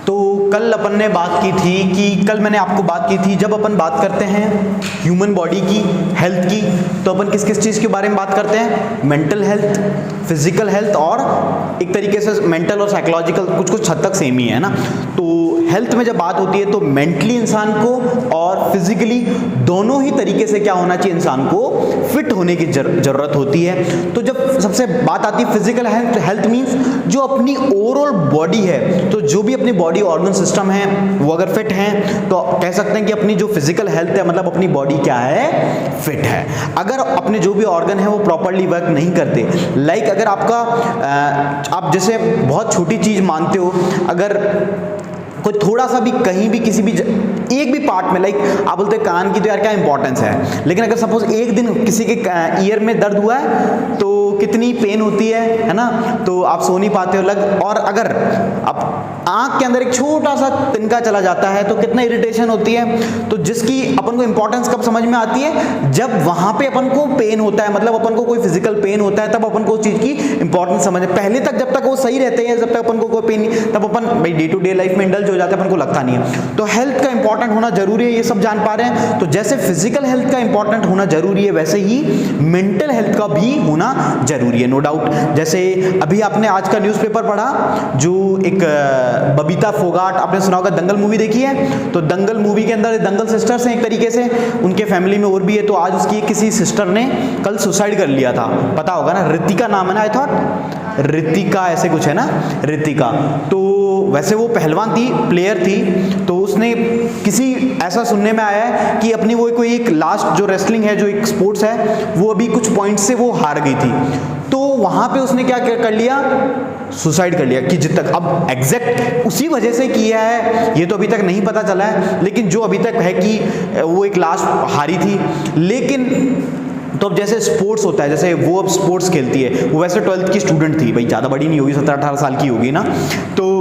तो कल अपन ने बात की थी कि कल मैंने आपको बात की थी, जब अपन बात करते हैं ह्यूमन बॉडी की हेल्थ की, तो अपन किस किस चीज़ के बारे में बात करते हैं? मेंटल हेल्थ, फिजिकल हेल्थ, और एक तरीके से मेंटल और साइकोलॉजिकल कुछ कुछ हद तक सेम ही है ना। तो हेल्थ में जब बात होती है तो मेंटली इंसान को और फिजिकली दोनों ही तरीके से क्या होना चाहिए, इंसान को फिट होने की जरूरत होती है। तो जब सबसे बात आती है फिजिकल हेल्थ, हेल्थ मीन्स जो अपनी ओवरऑल बॉडी है, तो जो भी अपनी बॉडी ऑर्गन सिस्टम है वो अगर फिट हैं तो कह सकते हैं कि अपनी जो फिजिकल हेल्थ है, मतलब अपनी बॉडी क्या है, फिट है। अगर अपने जो भी ऑर्गन है वो प्रॉपर्ली वर्क नहीं करते, लाइक अगर आपका आप जैसे बहुत छोटी चीज मानते हो, अगर कोई थोड़ा सा भी कहीं भी किसी भी एक भी पार्ट में, लाइक आप बोलते हैं कान की तो यार क्या इंपॉर्टेंस है, लेकिन अगर सपोज एक दिन किसी के ईयर में दर्द हुआ है तो कितनी पेन होती है ना, तो आप सो नहीं पाते हो लग। और अगर आप आंख के अंदर एक छोटा सा तिनका चला जाता है तो कितना इरिटेशन होती है। तो जिसकी अपन को इंपॉर्टेंस कब समझ में आती है, जब वहां पे अपन को पेन होता है, मतलब अपन को कोई फिजिकल पेन होता है, तब अपन को उस चीज की इंपॉर्टेंस समझ। पहले तक जब तक वो सही रहते हैं, जब तक अपन को कोई पेन नहीं, तब अपन भाई डे टू डे लाइफ में इंडल्ज हो जाते हैं, अपन को लगता नहीं है। तो हेल्थ का इंपॉर्टेंट होना जरूरी है, ये सब जान पा रहे हैं। तो जैसे फिजिकल हेल्थ का इंपॉर्टेंट होना जरूरी है, वैसे ही मेंटल हेल्थ का भी होना जरूरी है, नो डाउट। जैसे अभी आपने आज का न्यूज़पेपर पढ़ा, जो एक बबीता फोगाट, आपने सुना होगा, दंगल मूवी देखी है, तो दंगल मूवी के अंदर दंगल सिस्टर्स हैं एक तरीके से, उनके फैमिली में और भी है। तो आज उसकी किसी सिस्टर ने कल सुसाइड कर लिया था, पता होगा ना, रितिका नाम है ना, आई थॉट रितिका ऐसे कुछ है ना, रितिका। तो वैसे वो पहलवान थी, प्लेयर थी, तो उसने किसी ऐसा सुनने में आया है कि अपनी वो कोई एक लास्ट जो रेसलिंग है, जो एक स्पोर्ट्स है, वो अभी कुछ पॉइंट से वो हार गई थी। तो वहां पे उसने क्या कर लिया, सुसाइड कर लिया। कि जित तक अब एग्जैक्ट उसी वजह से किया है ये तो अभी तक नहीं पता चला है, लेकिन जो अभी तक है कि वो एक लास्ट हारी थी। लेकिन तो अब जैसे स्पोर्ट्स होता है, जैसे वो अब स्पोर्ट्स खेलती है, वो वैसे 12th की स्टूडेंट थी, भाई ज़्यादा बड़ी नहीं होगी, 17-18 साल की होगी ना। तो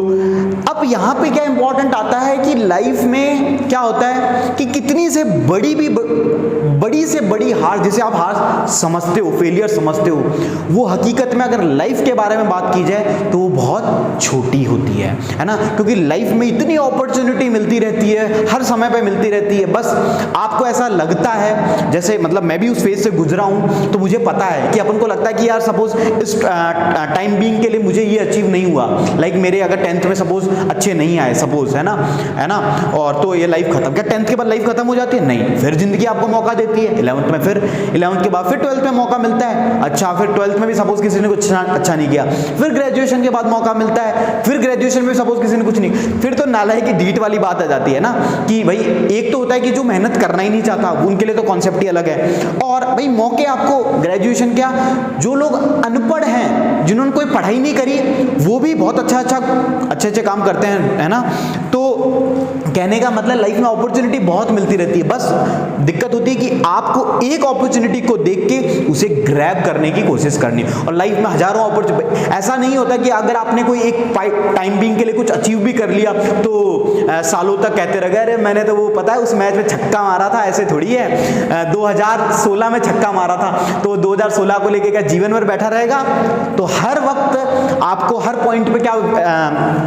अब यहाँ पे क्या इंपॉर्टेंट आता है कि लाइफ में क्या होता है कि कितनी से बड़ी भी बड़ी से बड़ी हार, जिसे आप हार समझते हो, फेलियर समझते हो, वो हकीकत में अगर लाइफ के बारे में बात की जाए तो वो बहुत छोटी होती है ना। क्योंकि लाइफ में इतनी अपॉर्चुनिटी मिलती रहती है, हर समय पे मिलती रहती है। बस आपको ऐसा लगता है, जैसे मतलब मैं भी उस फेज से गुजरा हूं, तो मुझे पता है कि अपन को लगता है कि यार सपोज इस टाइम बीइंग के लिए मुझे ये अचीव नहीं हुआ, लाइक मेरे अगर 10th में सपोज अच्छे नहीं आए, सपोज है ना, और तो ये लाइफ खत्म। क्या 10th के बाद लाइफ खत्म हो जाती है? नहीं, फिर जिंदगी आपको मौका देती है। 11th में, फिर 11th के बाद फिर 12th में मौका मिलता है। अच्छा, फिर 12th में भी सपोज किसी ने कुछ अच्छा नहीं किया, फिर ग्रेजुएशन के बाद मौका मिलता है, फिर ग्रेजुएशन में सपोज किसी ने कुछ नहीं, फिर तो नालायक की डीट वाली बात आ जाती है ना, कि भाई एक तो होता है कि जो मेहनत करना ही नहीं चाहता, उनके लिए तो कॉन्सेप्ट ही अलग है। और भाई मौके आपको ग्रेजुएशन क्या, जो लोग अनपढ़ हैं, जिन्होंने कोई पढ़ाई नहीं करी, वो भी बहुत अच्छे काम करते हैं, है ना। तो कहने का मतलब लाइफ में अपॉर्चुनिटी बहुत मिलती रहती है, बस दिक्कत होती है कि आपको एक अपॉर्चुनिटी को देख के उसे ग्रैब करने की कोशिश करनी। और लाइफ में हजारों अपॉर्चुनिटी, ऐसा नहीं होता कि अगर आपने कोई एक टाइम बीइंग के लिए कुछ अचीव भी कर लिया तो सालों तक कहते रह गए, अरे मैंने तो वो पता है उस मैच में छक्का मारा था, ऐसे थोड़ी है 2016 में छक्का मारा था, तो 2016 को लेके क्या जीवन भर बैठा रहेगा? तो हर वक्त आपको हर पॉइंट पे क्या,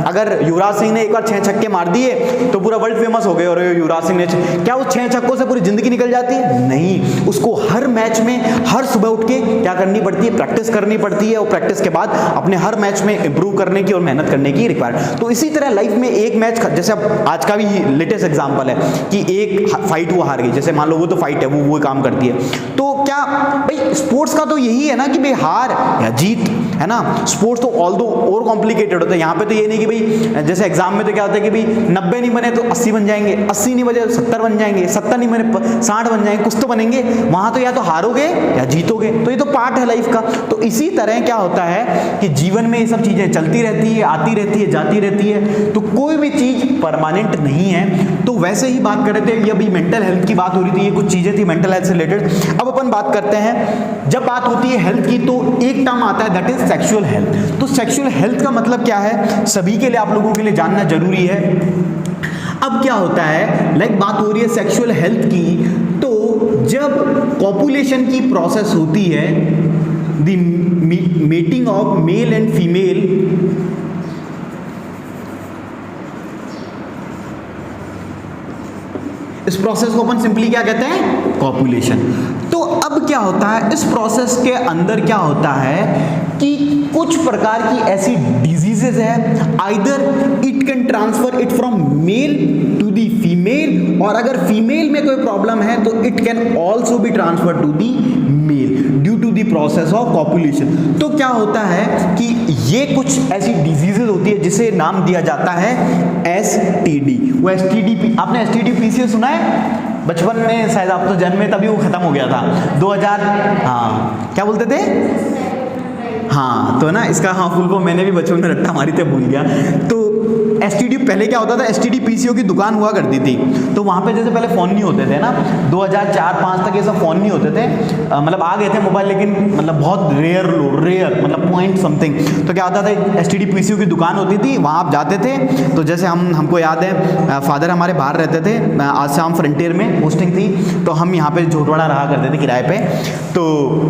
अगर युवराज सिंह ने एक बार 6 छक्के मार दिए तो पूरा वर्ल्ड फेमस हो गए, और युवराज सिंह ने, क्या वो 6 छक्कों से पूरी जिंदगी निकल जाती है? नहीं, उसको हर मैच में हर सुबह उठ के क्या करनी पड़ती है, प्रैक्टिस करनी पड़ती है, और प्रैक्टिस के बाद अपने हर मैच में इंप्रूव करने की और मेहनत करने की रिक्वायर्ड। तो इसी तरह लाइफ में एक मैच, जैसे अब आज का भी लेटेस्ट एग्जांपल है कि एक फाइट वो हार गई, जैसे मान लो वो तो फाइट है, वो काम करती है। तो क्या भाई स्पोर्ट्स का तो यही है ना कि भाई हार या जीत, है ना। स्पोर्ट्स तो ऑल दो और कॉम्प्लिकेटेड होता है। यहाँ पे तो ये नहीं कि भाई जैसे एग्जाम में तो क्या होता है कि भाई 90 नहीं बने तो 80 बन जाएंगे, 80 नहीं बने तो 70 बन जाएंगे, 70 नहीं बने 60 बन जाएंगे, कुछ तो बनेंगे। वहां तो या तो हारोगे या जीतोगे, तो ये तो पार्ट है लाइफ का। तो इसी तरह क्या होता है कि जीवन में ये सब चीजें चलती रहती है, आती रहती है, जाती रहती है, तो कोई भी चीज परमानेंट नहीं है। तो वैसे ही बात कर रहे थे, ये अभी मेंटल हेल्थ की बात हो रही थी, ये कुछ चीजें थी मेंटल हेल्थ से रिलेटेड। अब अपन बात करते हैं, जब बात होती है हेल्थ की तो एक टर्म आता है, दैट इज सेक्सुअल हेल्थ। तो सेक्सुअल हेल्थ का मतलब क्या है, सभी के लिए, आप लोगों के लिए जानना जरूरी है। अब क्या होता है, लाइक बात हो रही है सेक्सुअल हेल्थ की, तो जब कॉपुलेशन की प्रोसेस होती है, the meeting of male and female इस प्रोसेस को अपन सिंपली क्या कहते हैं, कॉपुलेशन। तो अब क्या होता है इस प्रोसेस के अंदर, क्या होता है कि कुछ प्रकार की ऐसी डिजीजेज है, either it can transfer it from male to the female, और अगर फीमेल में कोई प्रॉब्लम है तो it can also be transfer to the male due to the process of copulation. तो क्या होता है कि ये कुछ ऐसी डिजीजेज होती है जिसे नाम दिया जाता है एसटीडी। वो एसटीडी, आपने एसटीडी पीसीओ सुना है बचपन में, शायद आप तो जन्मे तभी वो खत्म हो गया था 2000, हाँ क्या बोलते थे, हाँ तो ना इसका हाँ फुल फॉर्म मैंने भी बचपन में रट्टा मारी थे, भूल गया। तो एसटीडी पहले क्या होता था, एसटीडी पीसीओ की दुकान हुआ करती थी, तो वहाँ पे जैसे पहले फ़ोन नहीं होते थे ना, 2004-5 तक ये सब फ़ोन नहीं होते थे, मतलब आ गए थे मोबाइल, लेकिन मतलब बहुत रेयर मतलब पॉइंट समथिंग। तो क्या होता था एसटीडी पीसीओ की दुकान होती थी, वहाँ आप जाते थे, तो जैसे हमको याद है फादर हमारे बाहर रहते थे, आसाम फ्रंटियर में पोस्टिंग थी, तो हम यहाँ पे झोटवाड़ा रहा करते थे किराए पे, तो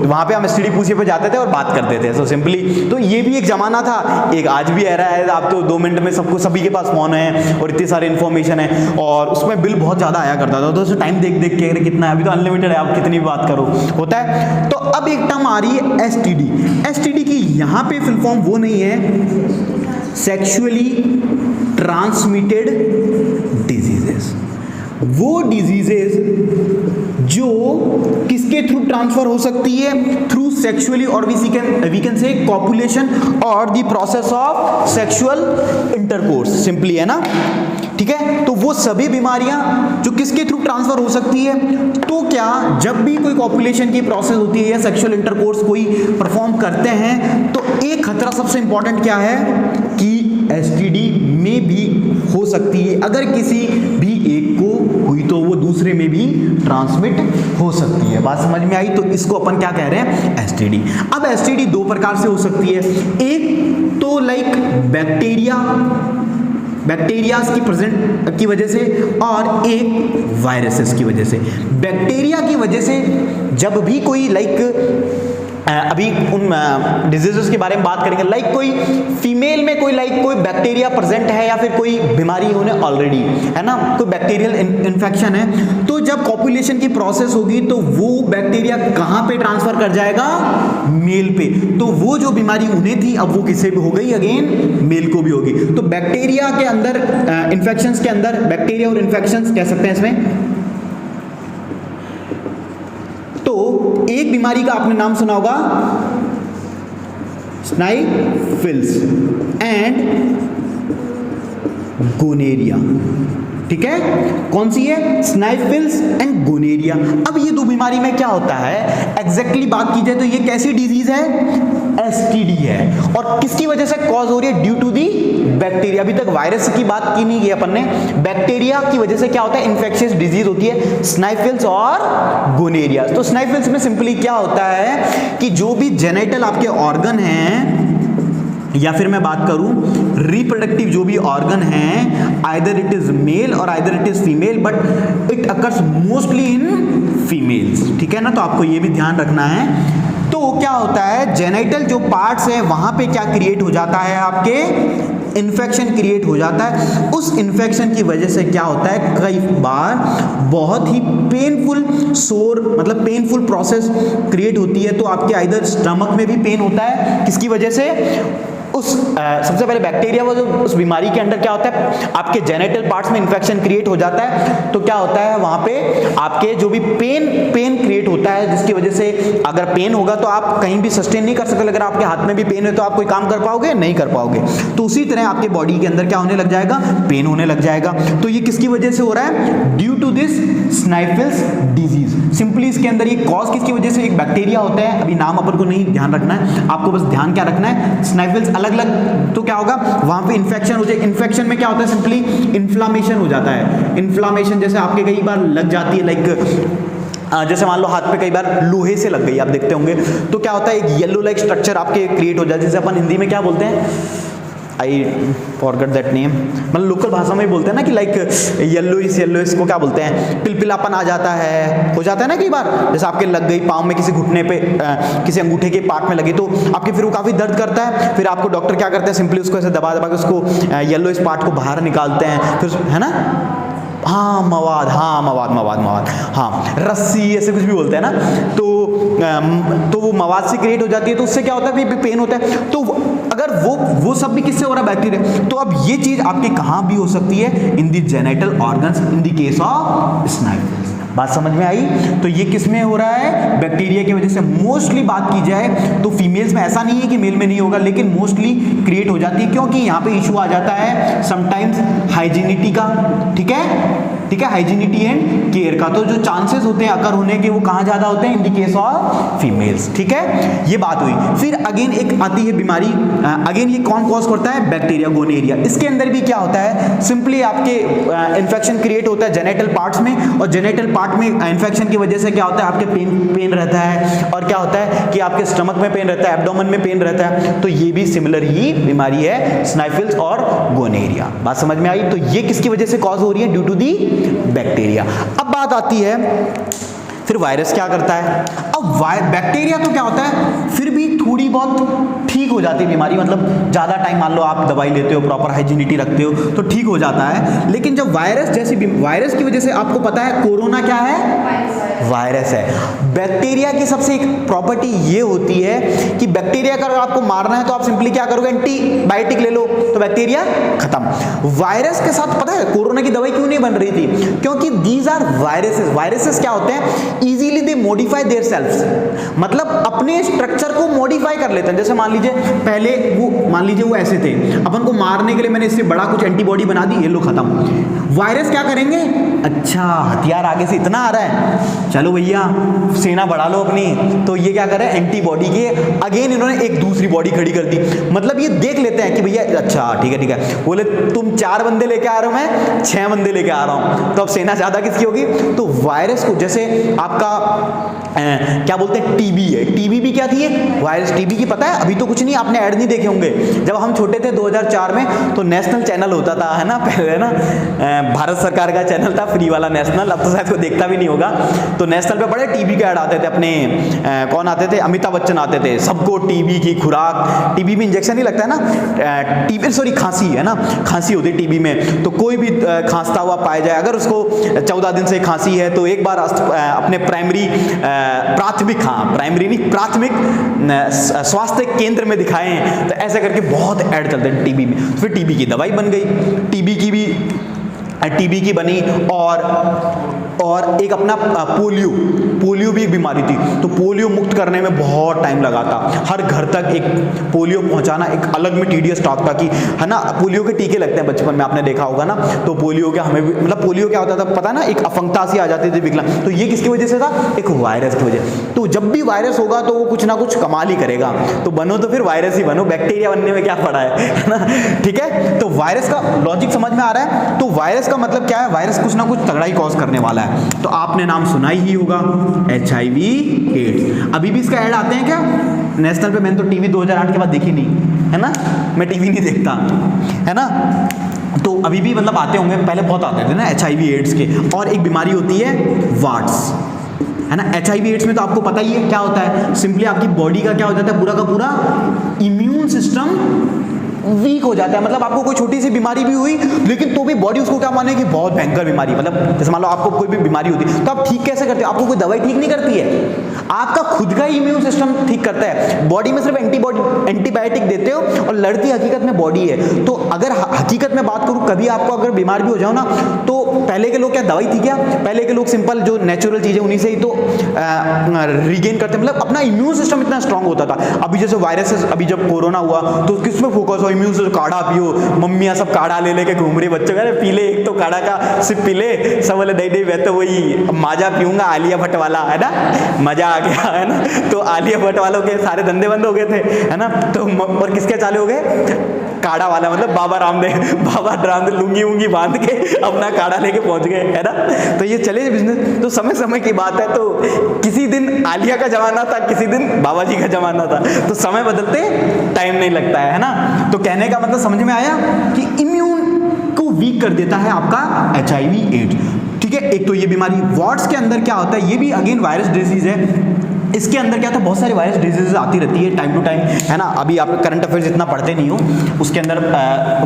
वहाँ पे हम एसटीडी पीसीओ पे जाते थे और बात करते थे। सो सिंपली तो ये भी एक ज़माना था, एक आज भी आ रहा है, आप तो 2 मिनट में सबको सभी के पास फोन है और इतनी सारी इन्फॉर्मेशन है, और उसमें बिल बहुत ज़्यादा आया करता था, तो उसे टाइम देख देख के कितना है, अभी तो अनलिमिटेड है, आप कितनी भी बात करो होता है। तो अब एक टर्म आ रही है एसटीडी। एसटीडी की यहाँ पे फुल फॉर्म वो नहीं है, सेक्सुअली ट्रांसमिटेड डिजीजेस। वो डिजीजेस जो किसके थ्रू ट्रांसफर हो सकती है, थ्रू सेक्सुअली, और वी कैन से कॉपुलेशन और the process of sexual intercourse, simply है ना, ठीक है। तो वो सभी बीमारियां जो किसके थ्रू ट्रांसफर हो सकती है, तो क्या जब भी कोई कॉपुलेशन की प्रोसेस होती है या सेक्सुअल इंटरकोर्स कोई परफॉर्म करते हैं, तो एक खतरा सबसे इंपॉर्टेंट क्या है कि एसटीडी में भी हो सकती है, अगर किसी भी एक को हुई तो वो दूसरे में भी ट्रांसमिट हो सकती है। बात समझ में आई? तो इसको अपन क्या कह रहे हैं, एसटीडी। अब एसटीडी 2 प्रकार से हो सकती है, एक तो लाइक बैक्टीरियाज की प्रेजेंट की वजह से, और एक वायरसेस की वजह से। बैक्टीरिया की वजह से जब भी कोई लाइक अभी उन डिजीजेस के बारे में बात करेंगे, लाइक कोई फीमेल में कोई बैक्टीरिया प्रेजेंट है या फिर कोई बीमारी होने ऑलरेडी है ना, कोई बैक्टीरियल इन्फेक्शन है, तो जब कॉपुलेशन की प्रोसेस होगी तो वो बैक्टीरिया कहाँ पे ट्रांसफर कर जाएगा, मेल पे। तो वो जो बीमारी उन्हें थी अब वो किसे भी हो गई, अगेन मेल को भी होगी। तो बैक्टीरिया के अंदर इन्फेक्शंस के अंदर बैक्टीरिया और इन्फेक्शंस कह सकते हैं इसमें। तो एक बीमारी का आपने नाम सुना होगा, स्नाइफिल्स एंड गोनेरिया, ठीक है। कौन सी है, स्नाइफिल्स एंड गोनेरिया। अब ये 2 बीमारी में क्या होता है, एग्जैक्टली बात की जाए तो ये कैसी डिजीज है, एसटीडी है, और किसकी वजह से कॉज हो रही है, ड्यू टू दी बैक्टीरिया। अभी तक वायरस की बात की नहीं की अपन ने, बैक्टीरिया की वजह से क्या होता है, इन्फेक्शियस डिजीज होती है, स्नाइफिल्स और गोनेरिया। तो स्नाइफिल्स में सिंपली क्या होता है कि जो भी जेनिटल आपके ऑर्गन हैं, या फिर मैं बात करूं रिप्रोडक्टिव जो भी ऑर्गन है, आइदर इट इज मेल और either it is female, but it occurs mostly in females, ठीक है ना। तो आपको ये भी ध्यान रखना है। तो क्या होता है, जेनिटल जो पार्ट्स है वहां पे क्या क्रिएट हो जाता है, आपके इन्फेक्शन क्रिएट हो जाता है। उस इन्फेक्शन की वजह से क्या होता है, कई बार बहुत ही पेनफुल सोर, मतलब पेनफुल प्रोसेस क्रिएट होती है। तो आपके आइदर स्टमक में भी पेन होता है, किसकी वजह से, उस सबसे पहले बैक्टीरिया वो जो उस बीमारी के अंदर क्या होता है, आपके जेनिटल पार्ट्स में इन्फेक्शन क्रिएट हो जाता है। तो क्या होता है, वहां पे आपके जो भी पेन क्रिएट होता है, जिसकी वजह से अगर पेन होगा तो आप कहीं भी सस्टेन नहीं कर सकते। अगर आपके हाथ में भी पेन है तो आप कोई काम कर पाओगे, नहीं कर पाओगे। तो उसी तरह आपके बॉडी के अंदर क्या होने लग जाएगा, पेन होने लग जाएगा। तो ये किसकी वजह से हो रहा है, due to this snuffles disease. Simply इसके अंदर ये कॉज किसकी वजह से, एक बैक्टीरिया होता है, अभी नाम अपन को नहीं ध्यान रखना है, आपको बस ध्यान क्या रखना है, स्नाइफिल्स अलग अलग, तो क्या होगा वहां पे इन्फेक्शन हो जाए। इन्फेक्शन में क्या होता है, सिंपली इन्फ्लामेशन हो जाता है। इन्फ्लामेशन जैसे आपके कई बार लग जाती है, लाइक जैसे मान लो हाथ पे कई बार लोहे से लग गई, आप देखते होंगे, तो क्या होता है, एक येलो लाइक स्ट्रक्चर आपके क्रिएट हो जाता है, जिसे अपन हिंदी में क्या बोलते हैं, आई फॉरगेट दैट नेम, मतलब लोकल भाषा में बोलते हैं ना कि लाइक येलो को क्या बोलते हैं, पिलपिलापन आ जाता है, हो जाता है ना कई बार, जैसे आपके लग गई पाँव में, किसी घुटने पे किसी अंगूठे के पार्ट में लगी, तो आपके फिर वो काफ़ी दर्द करता है। फिर आपको डॉक्टर क्या करते हैं, सिंपली उसको ऐसे दबा दबा के उसको येलो इस पार्ट को बाहर निकालते हैं, फिर है ना, हाँ मवाद, हाँ मवाद मवाद मवाद, हाँ रस्सी ऐसे कुछ भी बोलते हैं ना, तो वो मवाद से क्रिएट हो जाती है, तो उससे क्या होता है, पेन होता है। तो अगर वो सब भी किससे हो रहा है, बैक्टीरिया। तो अब ये चीज आपके कहां भी हो सकती है, in the genital organs in the case of snuffles. बात समझ में आई। तो ये किस में हो रहा है, बैक्टीरिया की वजह से। मोस्टली बात की जाए तो फीमेल्स में ऐसा नहीं है कि मेल में नहीं होगा, लेकिन मोस्टली क्रिएट हो जाती है, क्योंकि यहाँ पे इशू आ जाता है समटाइम्स हाइजीनिटी का, ठीक है, ठीक है, हाइजीनिटी एंड केयर का। तो जो चांसेस होते हैं अकर होने के वो कहाँ ज्यादा होते हैं, इन द केस ऑफ फीमेल्स, ठीक है, ये बात हुई। फिर अगेन एक आती है बीमारी, अगेन ये कौन कॉज करता है, बैक्टीरिया, गोनेरिया। इसके अंदर भी क्या होता है, सिंपली आपके इन्फेक्शन क्रिएट होता है जेनेटल पार्ट्स में, और जेनेटल पार्ट में इन्फेक्शन की वजह से क्या होता है, आपके पेन रहता है, और क्या होता है कि आपके स्टमक में पेन रहता है, एब्डोमेन में पेन रहता है। तो ये भी सिमिलर ही बीमारी है, स्नाइफल्स और गोनेरिया। बात समझ में आई। तो ये किसकी वजह से कॉज हो रही है, ड्यू टू दी बैक्टीरिया। अब बात आती है फिर वायरस क्या करता है। अब बैक्टीरिया तो क्या होता है, फिर भी थोड़ी बहुत ठीक हो जाती है बीमारी, मतलब ज्यादा टाइम मान लो आप दवाई लेते हो, प्रॉपर हाइजीनिटी रखते हो तो ठीक हो जाता है। लेकिन जब वायरस जैसी वायरस की वजह से, आपको पता है कोरोना क्या है, वायरस है। बैक्टीरिया की सबसे एक प्रॉपर्टी ये होती है कि बैक्टीरिया का अगर आपको मारना है तो आप सिंपली क्या करोगे, एंटीबायोटिक ले लो तो बैक्टीरिया खत्म। वायरस के साथ पता है कोरोना की दवाई क्यों नहीं बन रही थी, क्योंकि दीज आर वायरसेस। वायरसेस क्या होते हैं, easily they modify their self, मतलब अपने स्ट्रक्चर को मॉडिफाई कर लेते हैं। जैसे मान लीजिए पहले वो ऐसे थे, अपन को मारने के लिए मैंने इससे बड़ा कुछ एंटीबॉडी बना दी, ये लो खत्म। वायरस क्या करेंगे, अच्छा हथियार आगे से इतना आ रहा है, चलो भैया सेना बढ़ा लो अपनी, तो ये क्या कर रहे हैं, एंटीबॉडी के अगेन इन्होंने एक दूसरी बॉडी खड़ी कर दी। मतलब ये देख लेते हैं कि भैया अच्छा ठीक है, बोले तुम 4 बंदे लेके आ रहे हो, मैं 6 बंदे लेके आ रहा हूं, तो अब सेना ज्यादा किसकी होगी। तो वायरस को, जैसे आपका क्या बोलते हैं, टीबी है, टीबी भी क्या थी, एक वायरस। टीबी की पता है, अभी तो कुछ नहीं, आपने ऐड नहीं देखे होंगे, जब हम छोटे थे 2004 में तो नेशनल चैनल होता था, है ना, पहले ना भारत सरकार का चैनल था फ्री वाला नेशनल, अब तो शायद कोई देखता भी नहीं होगा। तो नेशनल पे बड़े टीबी के ऐड आते थे, अपने कौन आते थे, अमिताभ बच्चन आते थे, सबको टीबी की खुराक, टीबी में इंजेक्शन नहीं लगता है ना, टीबी सॉरी खांसी है ना, खांसी होती है टीबी में, तो कोई भी खांसता हुआ पाया जाए, अगर उसको 14 दिन से खांसी है तो एक बार अपने प्राथमिक स्वास्थ्य केंद्र में दिखाएं। तो ऐसे करके बहुत ऐड चलते हैं टीबी में। फिर टीबी की दवाई बन गई, टीबी की बनी, और एक अपना पोलियो भी एक बीमारी थी। तो पोलियो मुक्त करने में बहुत टाइम लगा था, हर घर तक एक पोलियो पहुंचाना एक अलग में टीडियस टास्क था, कि है ना, पोलियो के टीके लगते हैं बचपन में, आपने देखा होगा ना। तो पोलियो क्या हमें भी, मतलब पोलियो क्या होता था पता ना, एक अपंगता सी आ जाती थी, विकलांग। तो ये किसकी वजह से था, एक वायरस की वजह। तो जब भी वायरस होगा तो वो कुछ ना कुछ कमाल ही करेगा, तो बनो तो फिर वायरस ही बनो, बैक्टीरिया बनने में क्या पड़ा है ना, ठीक है। तो वायरस का लॉजिक समझ में आ रहा है। तो वायरस का मतलब क्या है, वायरस कुछ ना कुछ तगड़ा ही कॉज करने वाला है। तो आपने नाम सुना ही होगा, HIV एड्स। अभी भी इसका ऐड आते हैं क्या नेशनल पे, मैंने तो टीवी 2008 के बाद देखी नहीं, है ना, मैं टीवी नहीं देखता, है ना। तो अभी भी मतलब आते होंगे, पहले बहुत आते थे ना HIV एड्स के। और एक बीमारी होती है वार्ड्स, है ना। HIV एड्स में तो आपको पता ही है क्या होता है, सिंपली आपकी बॉडी का क्या हो जाता है, पूरा का पूरा इम्यून सिस्टम वीक हो जाता है। मतलब आपको कोई छोटी सी बीमारी भी हुई, लेकिन तो भी बॉडी उसको क्या माने कि बहुत भयंकर बीमारी, मतलब जैसे मान लो आपको कोई भी बीमारी होती है तो आप ठीक कैसे करते हो, आपको कोई दवाई ठीक नहीं करती है, आपका खुद का इम्यून सिस्टम ठीक करता है। बॉडी में सिर्फ एंटीबायोटिक देते हो और लड़ती हकीकत में बॉडी है। तो अगर हकीकत में बात करूं, कभी आपको अगर बीमार भी हो जाओ ना, तो पहले के लोग क्या दवाई थी क्या, पहले के लोग सिंपल जो नेचुरल चीजें उन्हीं से ही तो रिगेन करते, मतलब अपना इम्यून सिस्टम इतना स्ट्रांग होता था। अभी जैसे वायरसेस, अभी जब कोरोना हुआ तो किस में फोकस हो, इम्यून सिस्टम, काढ़ा पियो, मम्मियां सब काढ़ा ले लेके घूम रही बच्चों का, पी ले एक तो काढ़ा का सिप पी ले, सब बोले नहीं मैं तो वही माजा पीऊंगा आलिया भट्ट वाला, है ना, मजा आ गया, है ना। तो आलिया भट्ट वालों के सारे धंधे बंद हो गए थे, है ना। तो और किसके चालू हो गए, काढ़ा वाला, मतलब बाबा रामदेव लुंगी उंगी बांध के अपना काढ़ा लेके पहुंच गए, है ना। तो ये चले बिजनेस। तो समय समय की बात है, तो किसी दिन आलिया का जमाना था, किसी दिन बाबा जी का जमाना था, तो समय बदलते टाइम नहीं लगता है ना। तो कहने का मतलब समझ में आया कि इम्यून को वीक कर देता है आपका HIV एड्स, ठीक है। एक तो ये बीमारी। वार्ड्स के अंदर क्या होता है, ये भी अगेन वायरस डिजीज है। इसके अंदर क्या था, बहुत सारी वायरस डिजीजेज आती रहती है टाइम टू टाइम, है ना। अभी आप करंट अफेयर्स इतना पढ़ते नहीं हो, उसके अंदर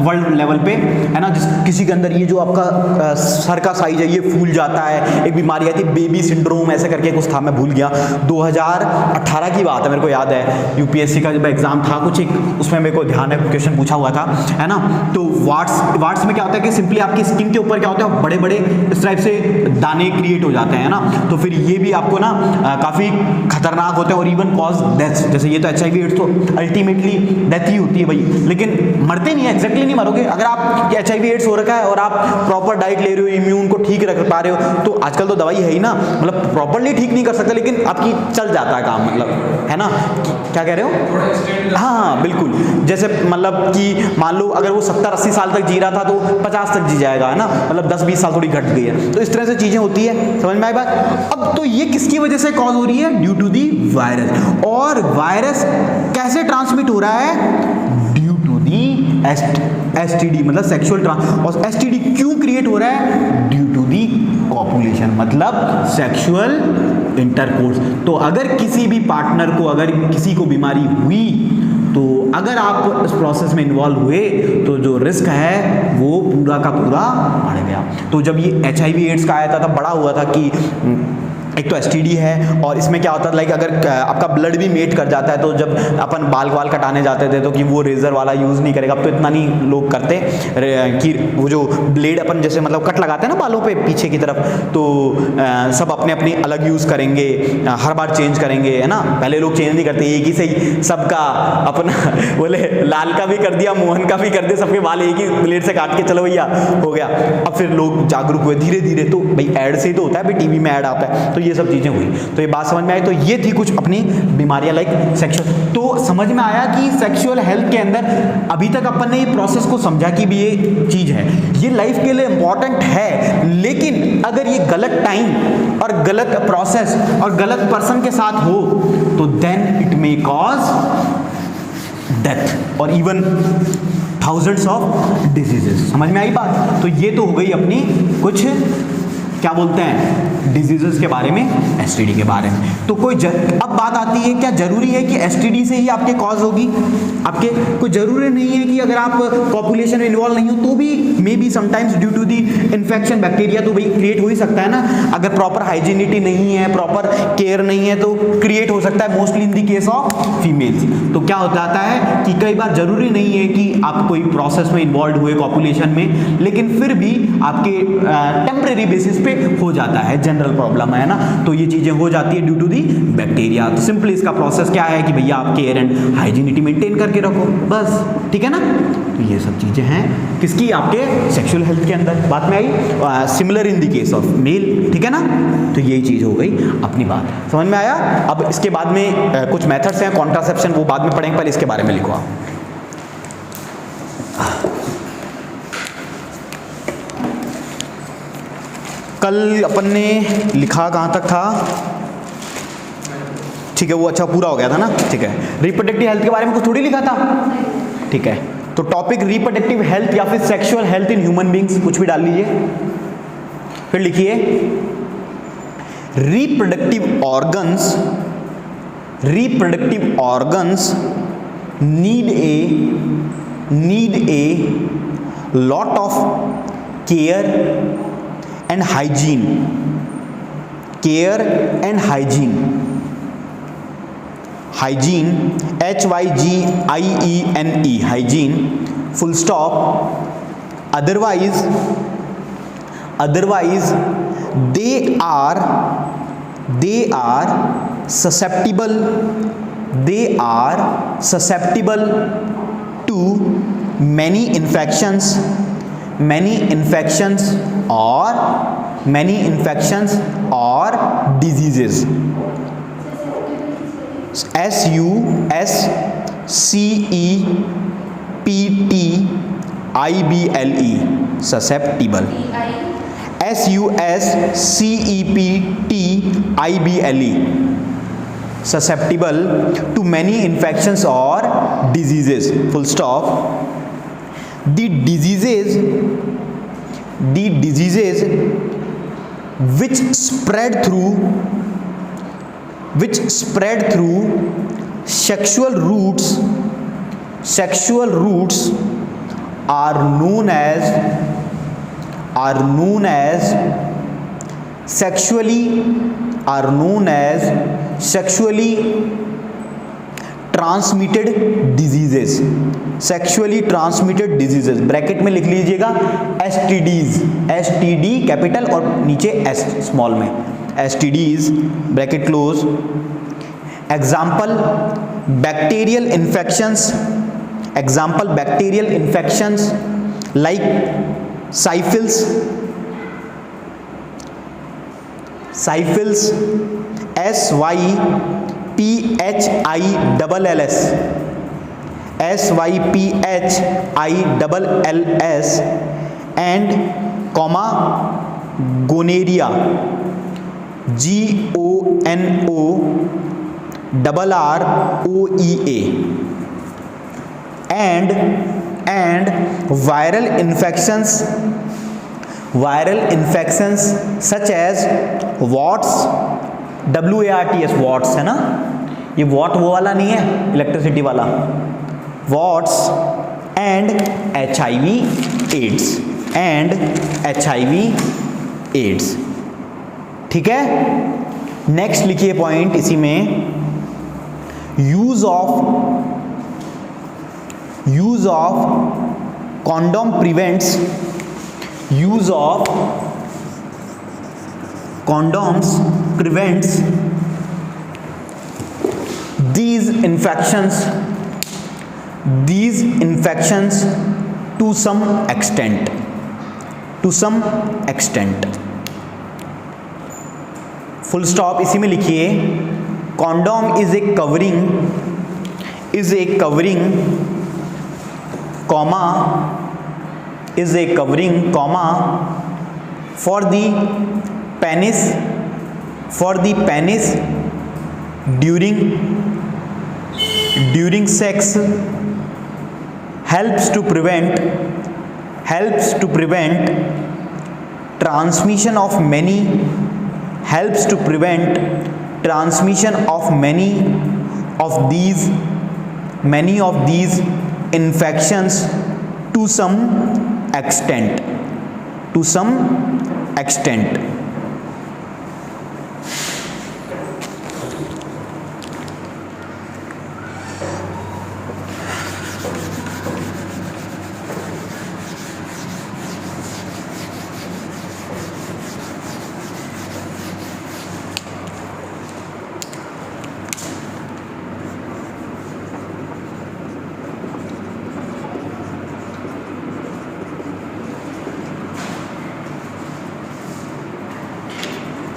वर्ल्ड लेवल पे, है ना, किसी के अंदर ये जो आपका सर का साइज है ये फूल जाता है, एक बीमारी आती है बेबी सिंड्रोम ऐसे करके कुछ था, मैं भूल गया, 2018 की बात है, मेरे को याद है, यूपीएससी का जब एग्जाम था कुछ एक, उसमें मेरे को ध्यान है क्वेश्चन पूछा हुआ था, है ना। तो वार्ड्स में क्या होता है कि सिंपली आपकी स्किन के ऊपर क्या होता है, बड़े बड़े इस टाइप से दाने क्रिएट हो जाते हैं, ना। तो फिर ये भी आपको ना काफ़ी खतरनाक होते हैं और इवन कॉज डेथ। जैसे ये तो HIV एड्स तो अल्टीमेटली डेथ ही होती है भाई, लेकिन मरते नहीं है, एग्जैक्टली नहीं मरोगे। अगर आप HIV एड्स हो रखा है और आप प्रॉपर डाइट ले रहे हो, इम्यून को ठीक रख पा रहे हो, तो आजकल तो दवाई है ही ना, मतलब प्रॉपरली ठीक नहीं कर सकते लेकिन आपकी चल जाता है काम, मतलब, है ना। क्या कह रहे हो? हाँ बिल्कुल, जैसे मतलब कि मान लो अगर वो 70-80 साल तक जी रहा था तो 50 तक जी जाएगा, है ना, मतलब 10-20 साल थोड़ी घट गई है। तो इस तरह से चीजें होती है, समझ में आई बात। अब तो ये किसकी वजह से कॉज हो रही है? Due to the virus. और वायरस कैसे ट्रांसमिट हो रहा है? ड्यू टू दी STD, मतलब सेक्सुअल और STD क्यों क्रिएट हो रहा है? ड्यू टू दी कॉपुलेशन, मतलब सेक्सुअल इंटरकोर्स। तो अगर किसी भी पार्टनर को, अगर किसी को बीमारी हुई, तो अगर आप इस प्रोसेस में इन्वॉल्व हुए तो जो रिस्क है वो पूरा का पूरा बढ़ गया। तो जब ये HIV एड्स का आया था तब बड़ा हुआ था कि एक तो STD है, और इसमें क्या होता है, लाइक अगर आपका ब्लड भी मेट कर जाता है, तो जब अपन बाल कटाने जाते थे तो कि वो रेजर वाला यूज़ नहीं करेगा। अब तो इतना नहीं लोग करते कि वो जो ब्लेड अपन जैसे मतलब कट लगाते हैं ना बालों पे पीछे की तरफ, तो सब अपने अपनी अलग यूज़ करेंगे, हर बार चेंज करेंगे, है ना। पहले लोग चेंज नहीं करते, एक ही से ही सबका अपना बोले लाल का भी कर दिया, मोहन का भी कर दिया, सबके बाल एक ही ब्लेड से काट के चलो भैया हो गया। अब फिर लोग जागरूक हुए धीरे धीरे, तो भाई ऐड से ही तो होता है, भाई TV में ऐड आता है, तो ये सब चीजें हुई। तो ये बात समझ में आई। तो ये थी कुछ अपनी बीमारियां लाइक सेक्सुअल। तो समझ में आया कि सेक्सुअल हेल्थ के अंदर अभी तक अपन ने ये प्रोसेस को समझा कि भी ये चीज है, ये लाइफ के लिए इंपॉर्टेंट है, लेकिन अगर ये गलत टाइम और गलत प्रोसेस और गलत पर्सन के साथ हो तो then it may cause death और इवन थाउजेंड्स ऑफ डिजीजेस। समझ में आई बात। तो ये तो हो गई अपनी कुछ क्या बोलते हैं डिजीजेस के बारे में, STD के बारे में। तो अब बात आती है, क्या जरूरी है कि STD से ही आपके कॉज होगी? आपके कोई जरूरी नहीं है कि अगर आप पॉपुलेशन में इन्वॉल्व नहीं हो तो भी may be sometimes due to the infection bacteria तो भाई क्रिएट हो ही सकता है ना। अगर प्रॉपर हाइजीनिटी नहीं है, प्रॉपर केयर नहीं है तो क्रिएट हो सकता है, mostly in the case of females. तो क्या हो जाता है कि कई बार जरूरी नहीं है कि आप कोई प्रोसेस में इन्वॉल्व हुए पॉपुलेशन में, लेकिन फिर भी आपके टेम्परेरी बेसिस पे हो जाता है, जनरल प्रॉब्लम है ना। तो ये चीजें हो जाती है ड्यू टू दी बैक्टीरिया। तो सिंपली इसका प्रोसेस क्या है कि भैया आप केयर एंड हाइजीनिटी मेंटेन करके रखो बस, ठीक है ना। तो ये सब चीजें हैं किसकी, आपके सेक्सुअल हेल्थ के अंदर। बात में आई similar in the case of male, ठीक है ना। तो यही चीज हो गई अपनी बात, समझ में आया। अब इसके बाद में कुछ मेथड्स हैं कॉन्ट्रासेप्शन, वो बाद में पढ़ेंगे, पहले इसके बारे में लिखो आप। कल अपन ने लिखा कहाँ तक था, ठीक है वो अच्छा पूरा हो गया था ना, ठीक है। रिप्रोडक्टिव हेल्थ के बारे में कुछ थोड़ी लिखा था, ठीक है। तो टॉपिक रिप्रोडक्टिव हेल्थ या फिर sexual health in human beings, कुछ भी डाल लीजिए, फिर लिखिए reproductive organs need a lot of care and hygiene, HYGIENE, hygiene, full stop. Otherwise they are susceptible to many infections or diseases. SUSCEPTIBLE, susceptible. SUSCEPTIBLE, susceptible to many infections or diseases, full stop. The diseases which spread through which spread through sexual roots are known as sexually transmitted diseases। Bracket में लिख लीजिएगा STDs, STD capital और नीचे S small में, STDs bracket close. Example bacterial infections like साइफिल्स, SYPHILLS and gonorrhea, GONORROEA and viral infections such as warts, WARTS, warts है ना, ये what वो वाला नहीं है इलेक्ट्रिसिटी वाला, वॉट्स एंड HIV एड्स। ठीक है, नेक्स्ट लिखिए पॉइंट इसी में, use of condom prevents these infections to some extent। Full stop इसी में लिखिए, condom is a covering comma for the penis during sex, helps to prevent transmission of many of these infections to some extent।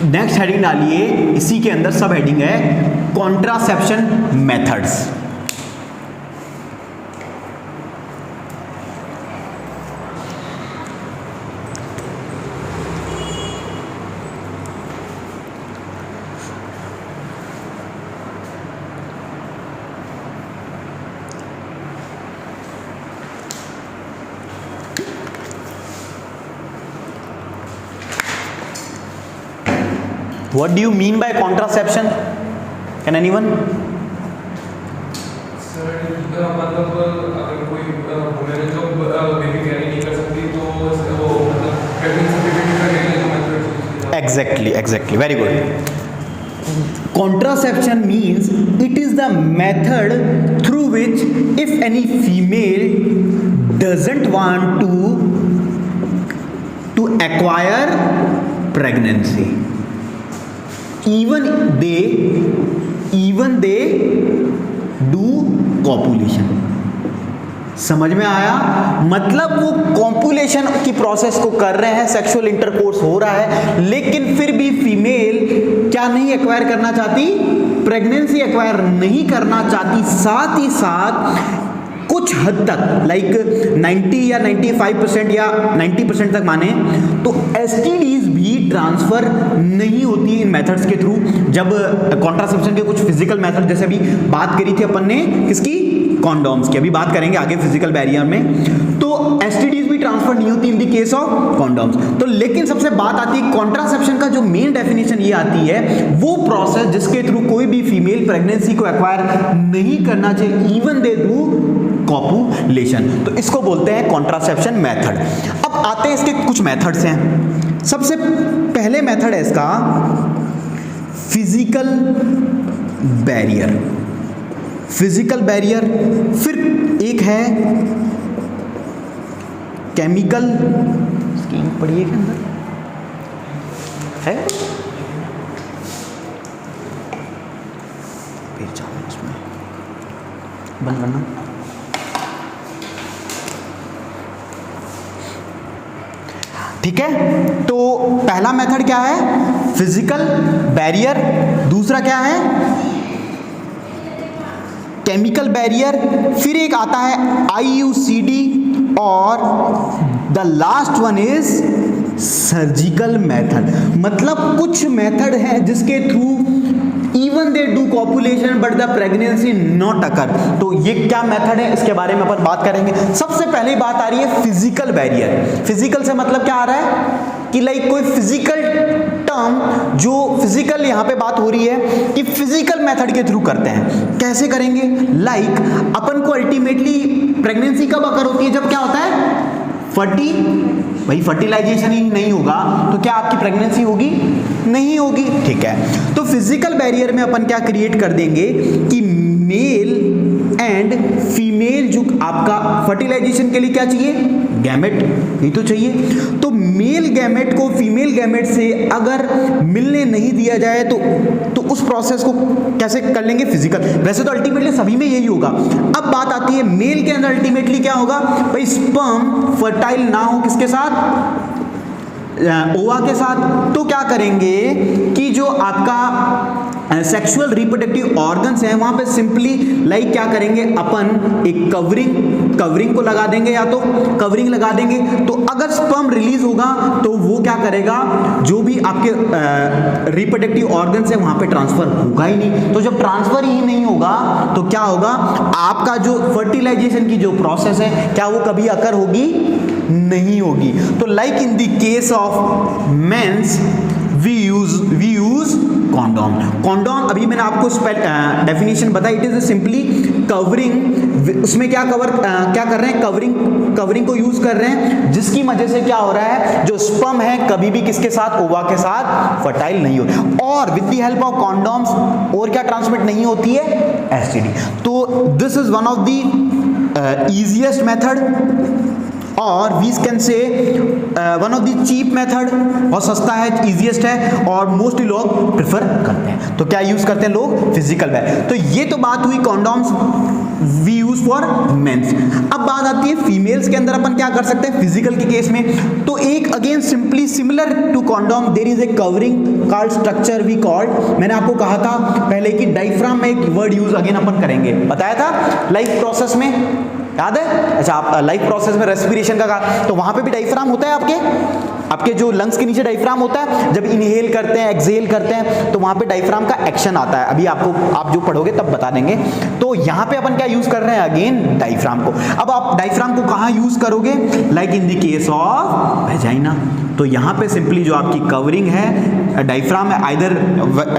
Next heading डालिए, इसी के अंदर सब heading है contraception methods. What do you mean by contraception? Can anyone? Sir मतलब अगर कोई women जो बेबी कैरी नहीं कर सकती तो वो मतलब प्रेगनेंसी सर्टिफिकेट का लेने जो method. Exactly. Very good. Contraception means it is the method through which if any female doesn't want to acquire pregnancy, even they do copulation। समझ में आया? मतलब वो कॉपुलेशन की प्रोसेस को कर रहे हैं, सेक्सुअल इंटरकोर्स हो रहा है, लेकिन फिर भी फीमेल क्या नहीं एक्वायर करना चाहती, प्रेगनेंसी एक्वायर नहीं करना चाहती। साथ ही साथ कुछ हद तक लाइक 90 या 95% या 90% तक माने तो STDs भी ट्रांसफर नहीं होती इन मेथड्स के थ्रू। जब कॉन्ट्रासेप्शन के कुछ फिजिकल मेथड, जैसे अभी बात करी थी अपन ने किसकी, कॉन्डोम्स की, अभी बात करेंगे आगे फिजिकल बैरियर में। तो एसटीडीज भी ट्रांसफर नहीं होती इन द केस ऑफ कॉन्डोम्स। तो लेकिन सबसे बात आती है कॉन्ट्रासेप्शन का जो मेन डेफिनेशन ये आती है, वो प्रोसेस जिसके थ्रू कोई भी फीमेल प्रेगनेंसी को एक्वायर नहीं करना चाहिए इवन दे डू कॉपुलेशन, तो इसको बोलते हैं कॉन्ट्रासेप्शन मेथड। अब आते हैं इसके कुछ मेथड्स हैं। सबसे पहले मेथड है इसका फिजिकल बैरियर। फिजिकल बैरियर, फिर एक है केमिकल, स्कीम पढ़िए के अंदर है, इसमें बंद करना। ठीक है, तो पहला मेथड क्या है, फिजिकल बैरियर। दूसरा क्या है, केमिकल बैरियर। फिर एक आता है IUCD और the last one is surgical method. मतलब कुछ मेथड है जिसके through even they do copulation but the pregnancy not occur. तो ये क्या मेथड है, इसके बारे में अपन बात करेंगे। सबसे पहले बात आ रही है फिजिकल बैरियर। फिजिकल से मतलब क्या आ रहा है कि लाइक कोई फिजिकल टर्म, जो फिजिकल यहां पे बात हो रही है कि फिजिकल मेथड के थ्रू करते हैं। कैसे करेंगे, लाइक अपन को अल्टीमेटली प्रेगनेंसी कब अकर होती है, जब क्या होता है भाई फर्टिलाइजेशन ही नहीं होगा तो क्या आपकी प्रेगनेंसी होगी, नहीं होगी। ठीक है, तो फिजिकल बैरियर में अपन क्या क्रिएट कर देंगे कि मेल एंड फीमेल जो आपका फर्टिलाइजेशन के लिए क्या चाहिए, गैमेट ही तो चाहिए। तो मेल गैमेट को फीमेल गैमेट से अगर मिलने नहीं दिया जाए तो उस प्रोसेस को कैसे कर लेंगे, फिजिकल। वैसे तो अल्टीमेटली सभी में यही होगा। अब बात आती है मेल के अंदर अल्टीमेटली क्या होगा, भाई स्पर्म फर्टाइल ना हो किसके साथ, ओवा के साथ। तो क्या करेंगे कि जो आपका सेक्सुअल रिप्रोडक्टिव ऑर्गन्स हैं वहां पे सिंपली लाइक क्या करेंगे, अपन एक कवरिंग को लगा देंगे, या तो कवरिंग लगा देंगे। तो अगर स्पर्म रिलीज होगा तो वो क्या करेगा, जो भी आपके रिप्रोडक्टिव ऑर्गन्स है वहां पे ट्रांसफर होगा ही नहीं। तो जब ट्रांसफर ही नहीं होगा तो क्या होगा, आपका जो फर्टिलाइजेशन की जो प्रोसेस है क्या वो कभी अकर होगी, नहीं होगी। तो like in the case of mens we use condom. अभी मैंने आपको डेफिनेशन बताई, इट इज सिंपली कवरिंग। उसमें क्या कर रहे हैं, कवरिंग को यूज कर रहे हैं, जिसकी वजह से क्या हो रहा है, जो स्पर्म है कभी भी किसके साथ, ओवा के साथ फर्टाइल नहीं हो रहा। और with the help of condoms और क्या ट्रांसमिट नहीं होती है, एसटीडी। तो this is one of the easiest method और we can say one of the cheap method, और सस्ता है, इजीएस्ट है और मोस्टली लोग प्रेफर करते हैं। तो क्या यूज करते हैं लोग, फिजिकल बैरियर। तो ये तो बात हुई condoms we use for mens. अब बात आती है फीमेल्स के अंदर अपन क्या कर सकते हैं फिजिकल के केस में। तो एक again simply similar to condom there is a covering called structure we called. मैंने आपको कहा था पहले कि डायफ्राम में एक वर्ड यूज अगेन अपन करेंगे, बताया था लाइफ प्रोसेस में, याद है। अच्छा, आप लाइफ प्रोसेस में रेस्पिरेशन का कहा, तो वहां पे भी डायफ्राम होता है, आपके जो लंग्स के नीचे डायफ्राम होता है। जब इनहेल करते हैं, एक्सहेल करते हैं, तो वहां पे डायफ्राम का एक्शन आता है। अभी आप जो पढ़ोगे तब बता देंगे। तो यहाँ पे अपन क्या यूज कर रहे हैं, अगेन डायफ्राम को। अब आप डायफ्राम को कहाँ यूज करोगे, like in the case of vagina. तो यहाँ पे सिंपली जो आपकी कवरिंग है डायफ्राम है, either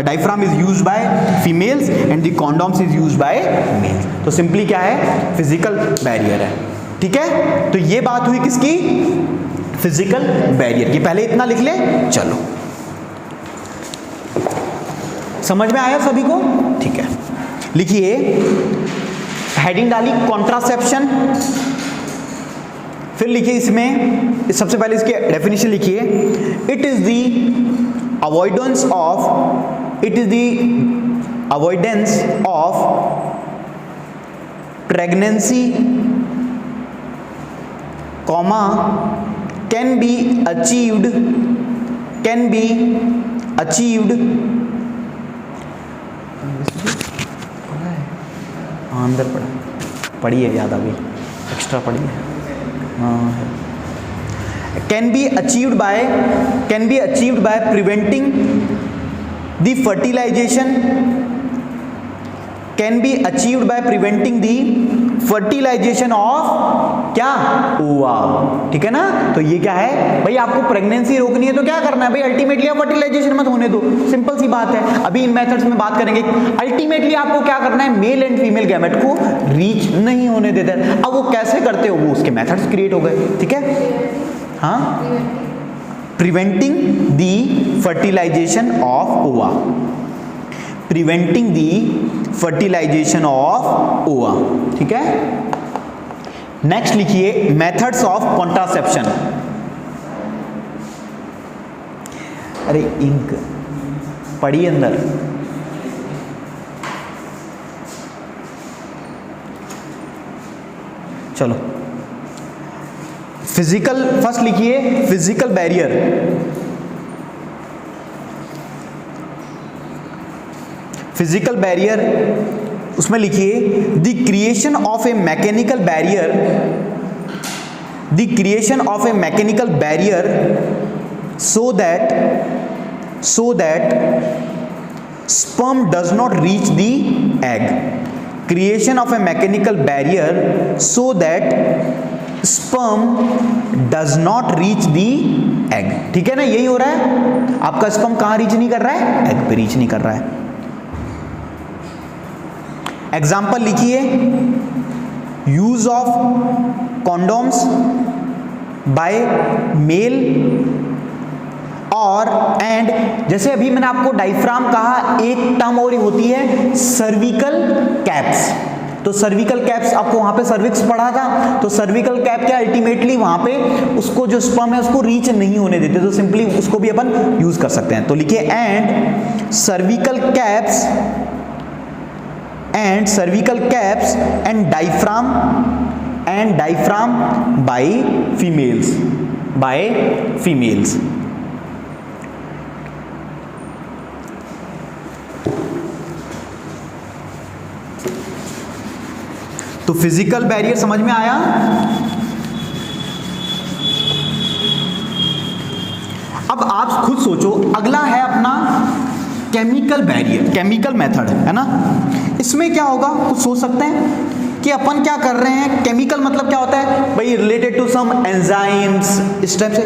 diaphragm is used by females and the condoms is used by males. तो सिंपली क्या है, फिजिकल बैरियर है। ठीक है, तो ये बात हुई किसकी, फिजिकल बैरियर की। पहले इतना लिख ले, चलो समझ में आया सभी को। ठीक है, लिखिए, हेडिंग डाली कॉन्ट्रासेप्शन, फिर लिखिए इसमें सबसे पहले इसके डेफिनेशन लिखिए, it is the avoidance of pregnancy comma can be achieved अंदर पढ़िए, याद आ गई, एक्स्ट्रा पढ़िए। can be achieved by preventing the fertilization, can be achieved by preventing the fertilisation of क्या, ओवा। ठीक है ना, तो ये क्या है भाई, आपको प्रेगनेंसी रोकनी है तो क्या करना है भाई, अल्टीमेटली आप फर्टिलाइजेशन मत होने दो, सिंपल सी बात है। अभी इन मेथड्स में बात करेंगे। अल्टीमेटली आपको क्या करना है, मेल एंड फीमेल गैमेट को रीच नहीं होने देते। अब वो कैसे करते हो, वो उसके मेथड्स क्रिएट हो गए। ठीक है, हाँ, preventing the fertilisation of ova, preventing the fertilisation of ova. ठीक है, नेक्स्ट लिखिए मेथड्स ऑफ कॉन्ट्रासेप्शन। अरे इंक पढ़िए अंदर। चलो, फिजिकल, फर्स्ट लिखिए फिजिकल बैरियर। फिजिकल बैरियर, उसमें लिखिए the creation of a mechanical barrier, the creation of a mechanical barrier so that sperm does not reach the egg, creation of a mechanical barrier so that sperm does not reach the egg। ठीक है ना, यही हो रहा है, आपका sperm कहां reach नहीं कर रहा है, एग पे रीच नहीं कर रहा है। एग्जाम्पल लिखिए, use of condoms by male और एंड, जैसे अभी मैंने आपको डायफ्राम कहा, एक टर्म और होती है सर्विकल कैप्स। तो सर्विकल कैप्स आपको वहां पे सर्विक्स पढ़ा था, तो सर्विकल कैप क्या, अल्टीमेटली वहां पे उसको जो स्पर्म है उसको रीच नहीं होने देते, तो सिंपली उसको भी अपन यूज कर सकते हैं। तो लिखिए and cervical caps, and cervical caps and diaphragm bye females. तो फिजिकल बैरियर समझ में आया। अब आप खुद सोचो, अगला है अपना केमिकल बैरियर, केमिकल मेथड है ना। इसमें क्या होगा, कुछ सोच सकते हैं कि अपन क्या कर रहे हैं। केमिकल मतलब क्या होता है भाई, रिलेटेड टू सम एंजाइम्स, इस टाइप से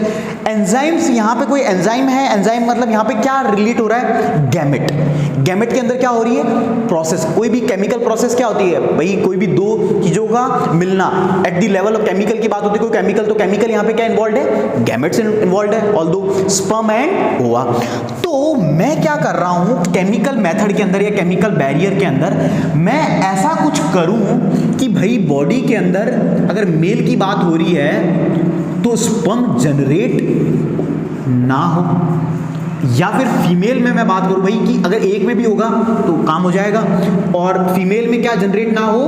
एंजाइम्स। यहाँ पे कोई एंजाइम है, एंजाइम मतलब यहाँ पे क्या रिलेट हो रहा है, गैमेट। गैमेट के अंदर क्या हो रही है, प्रोसेस। कोई भी केमिकल प्रोसेस क्या होती है भाई, कोई भी दो चीजों का मिलना, at the level of chemical की बात होती है कोई केमिकल, तो केमिकल यहाँ पे क्या इन्वॉल्व है, गैमेट्स इन्वॉल्व है, ऑल्दो स्पर्म एंड ओवा। तो मैं क्या कर रहा हूं केमिकल मेथड के अंदर या केमिकल बैरियर के अंदर, मैं ऐसा कुछ करूं कि भाई बॉडी के अंदर अगर मेल की बात हो रही है तो स्पर्म जनरेट ना हो, या फिर फीमेल में मैं बात करूं भाई कि अगर एक में भी होगा तो काम हो जाएगा, और फीमेल में क्या जनरेट ना हो,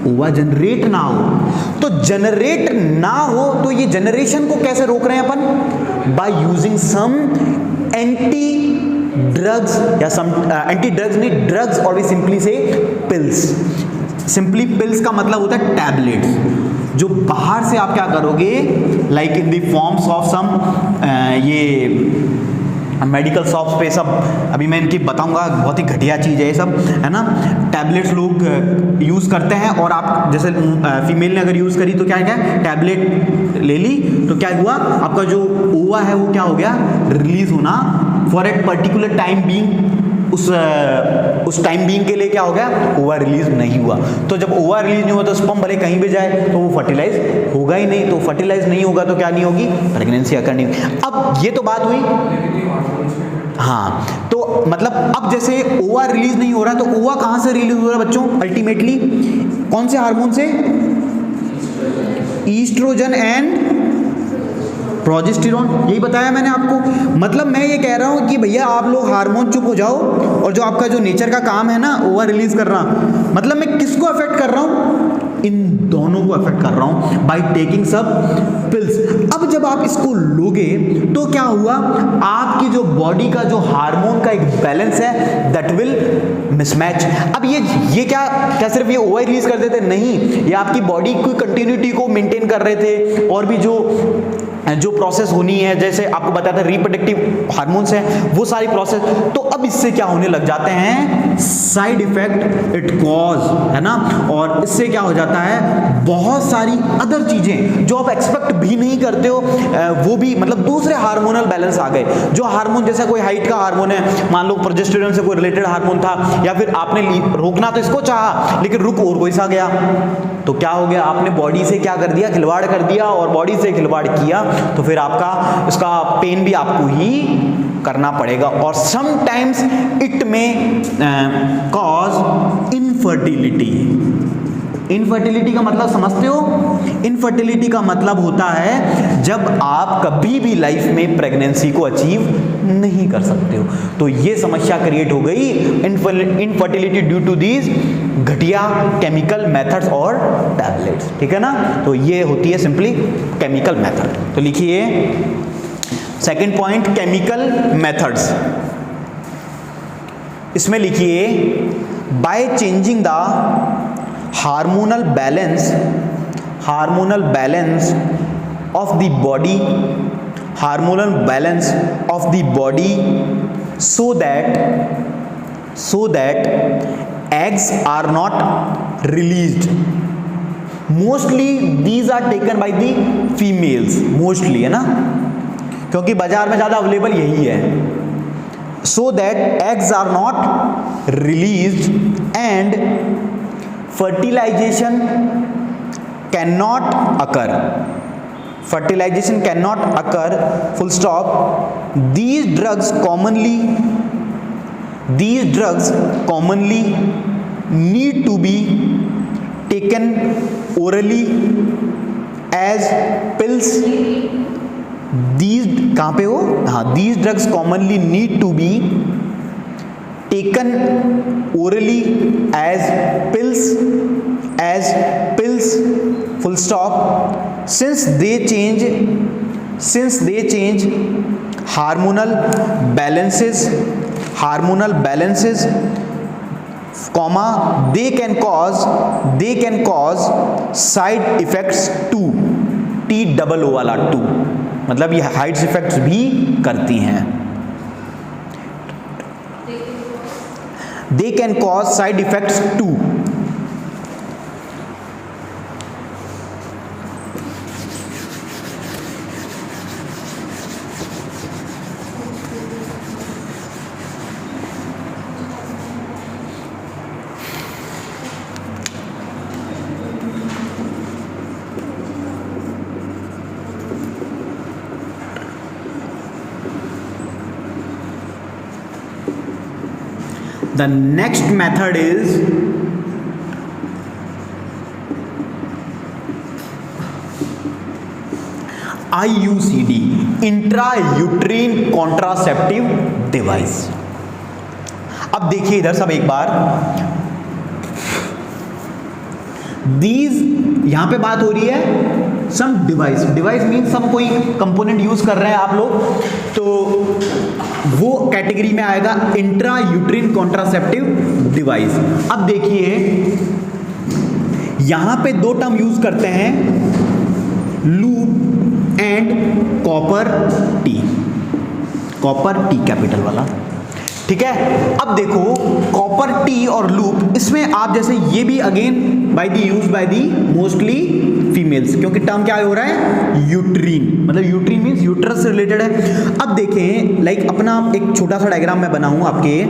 ओवा जनरेट ना हो। तो जनरेट ना हो तो ये जनरेशन को कैसे रोक रहे हैं अपन, by using some anti drugs, या सम एंटी ड्रग्स नहीं, ड्रग्स और भी सिंपली से पिल्स। सिंपली पिल्स का मतलब होता है टैबलेट्स, जो बाहर से आप क्या करोगे, like in the forms of some ये मेडिकल शॉप्स पे सब, अभी मैं इनकी बताऊंगा, बहुत ही घटिया चीज़ है ये सब, है ना। टैबलेट्स लोग यूज़ करते हैं, और आप जैसे फीमेल ने अगर यूज़ करी तो क्या है, टैबलेट ले ली तो क्या हुआ, आपका जो ओवा है वो क्या हो गया, रिलीज होना for a particular time being. उस टाइम बीइंग के लिए क्या हो गया, ओवा रिलीज नहीं हुआ। तो जब ओवा रिलीज नहीं हुआ तो स्पर्म भले कहीं भी जाए तो वो फर्टिलाइज होगा ही नहीं, तो फर्टिलाइज नहीं होगा तो क्या नहीं होगी, प्रेगनेंसी अकर नहीं होगी। अब ये तो बात हुई, हाँ। तो मतलब अब जैसे ओवा रिलीज नहीं हो रहा, तो ओवा कहां से रिलीज हो रहा है बच्चों, अल्टीमेटली कौन से हार्मोन से, ईस्ट्रोजन एंड प्रोजेस्टेरॉन, यही बताया मैंने आपको। मतलब मैं ये कह रहा हूं कि भैया आप लोग हार्मोन चुप हो जाओ, और जो आपका जो नेचर का काम है ना ओवा रिलीज करना, मतलब मैं किसको अफेक्ट कर रहा हूं, इन दोनों को अफेक्ट कर रहा हूं बाय टेकिंग सब पिल्स। अब जब आप इसको लोगे तो क्या हुआ, आपकी जो बॉडी का जो हार्मोन का एक बैलेंस है दैट विल मिसमैच। अब ये क्या सिर्फ ये ओवा रिलीज कर देते, नहीं, ये आपकी बॉडी की कंटिन्यूटी को मेंटेन कर रहे थे, और भी जो जो प्रोसेस होनी है, जैसे आपको बताया था रिप्रोडक्टिव हार्मोन्स हैं, वो सारी प्रोसेस, तो अब इससे क्या होने लग जाते हैं, साइड इफेक्ट इट कॉज, है ना, और इससे क्या हो जाता है, बहुत सारी अदर चीजें जो आप एक्सपेक्ट भी नहीं करते हो वो भी, मतलब दूसरे हार्मोनल बैलेंस आ गए। जो हार्मोन, जैसे कोई हाइट का हार्मोन है, मान लो प्रोजेस्टेरोन से कोई रिलेटेड हार्मोन था, या फिर आपने रोकना तो इसको चाहा लेकिन रुक और कोई सा गया, तो क्या हो गया, आपने बॉडी से क्या कर दिया, खिलवाड़ कर दिया, और बॉडी से खिलवाड़ किया तो फिर आपका इसका पेन भी आपको ही करना पड़ेगा। और समटाइम्स इट में कॉज इनफर्टिलिटी। इनफर्टिलिटी का मतलब समझते हो? इनफर्टिलिटी का मतलब होता है जब आप कभी भी लाइफ में प्रेगनेंसी को अचीव नहीं कर सकते हो, तो ये समस्या क्रिएट हो गई, इनफर्टिलिटी ड्यू टू दीज घटिया केमिकल मेथड्स और टैबलेट्स, ठीक है ना। तो ये होती है सिंपली केमिकल मेथड। तो लिखिए सेकंड पॉइंट, केमिकल मेथड्स। इसमें लिखिए by changing the hormonal balance of the body, hormonal balance of the body so that eggs are not released. Mostly these are taken by the females, mostly, है ना, क्योंकि बाजार में ज़्यादा available यही है। So that eggs are not released and fertilization cannot occur. Fertilization cannot occur, full stop. These drugs commonly need to be taken orally as pills. These कहाँ पे हो, हाँ, these drugs commonly need to be taken orally as pills, full stop. Since they change hormonal balances, comma, they can cause side effects too. TOO वाला 2 मतलब ये side effects भी करती हैं। They can cause side effects too. The next method is IUCD, intrauterine contraceptive device. अब देखिए इधर सब एक बार, दीज यहां पे बात हो रही है सम डिवाइस मीन्स सम कोई कंपोनेंट यूज कर रहे हैं आप लोग, तो वो कैटेगरी में आएगा इंट्रायूट्रीन कॉन्ट्रासेप्टिव डिवाइस। अब देखिए यहां पे 2 टर्म यूज करते हैं, loop and copper T capital वाला, ठीक है। अब देखो कॉपर टी और लूप, इसमें आप जैसे ये भी again use by the mostly females, क्योंकि टर्म क्या हो रहा है, यूट्रीन, मतलब यूट्रीन मींस यूट्रस से रिलेटेड है। अब देखें लाइक अपना एक छोटा सा डायग्राम मैं बनाऊं आपके,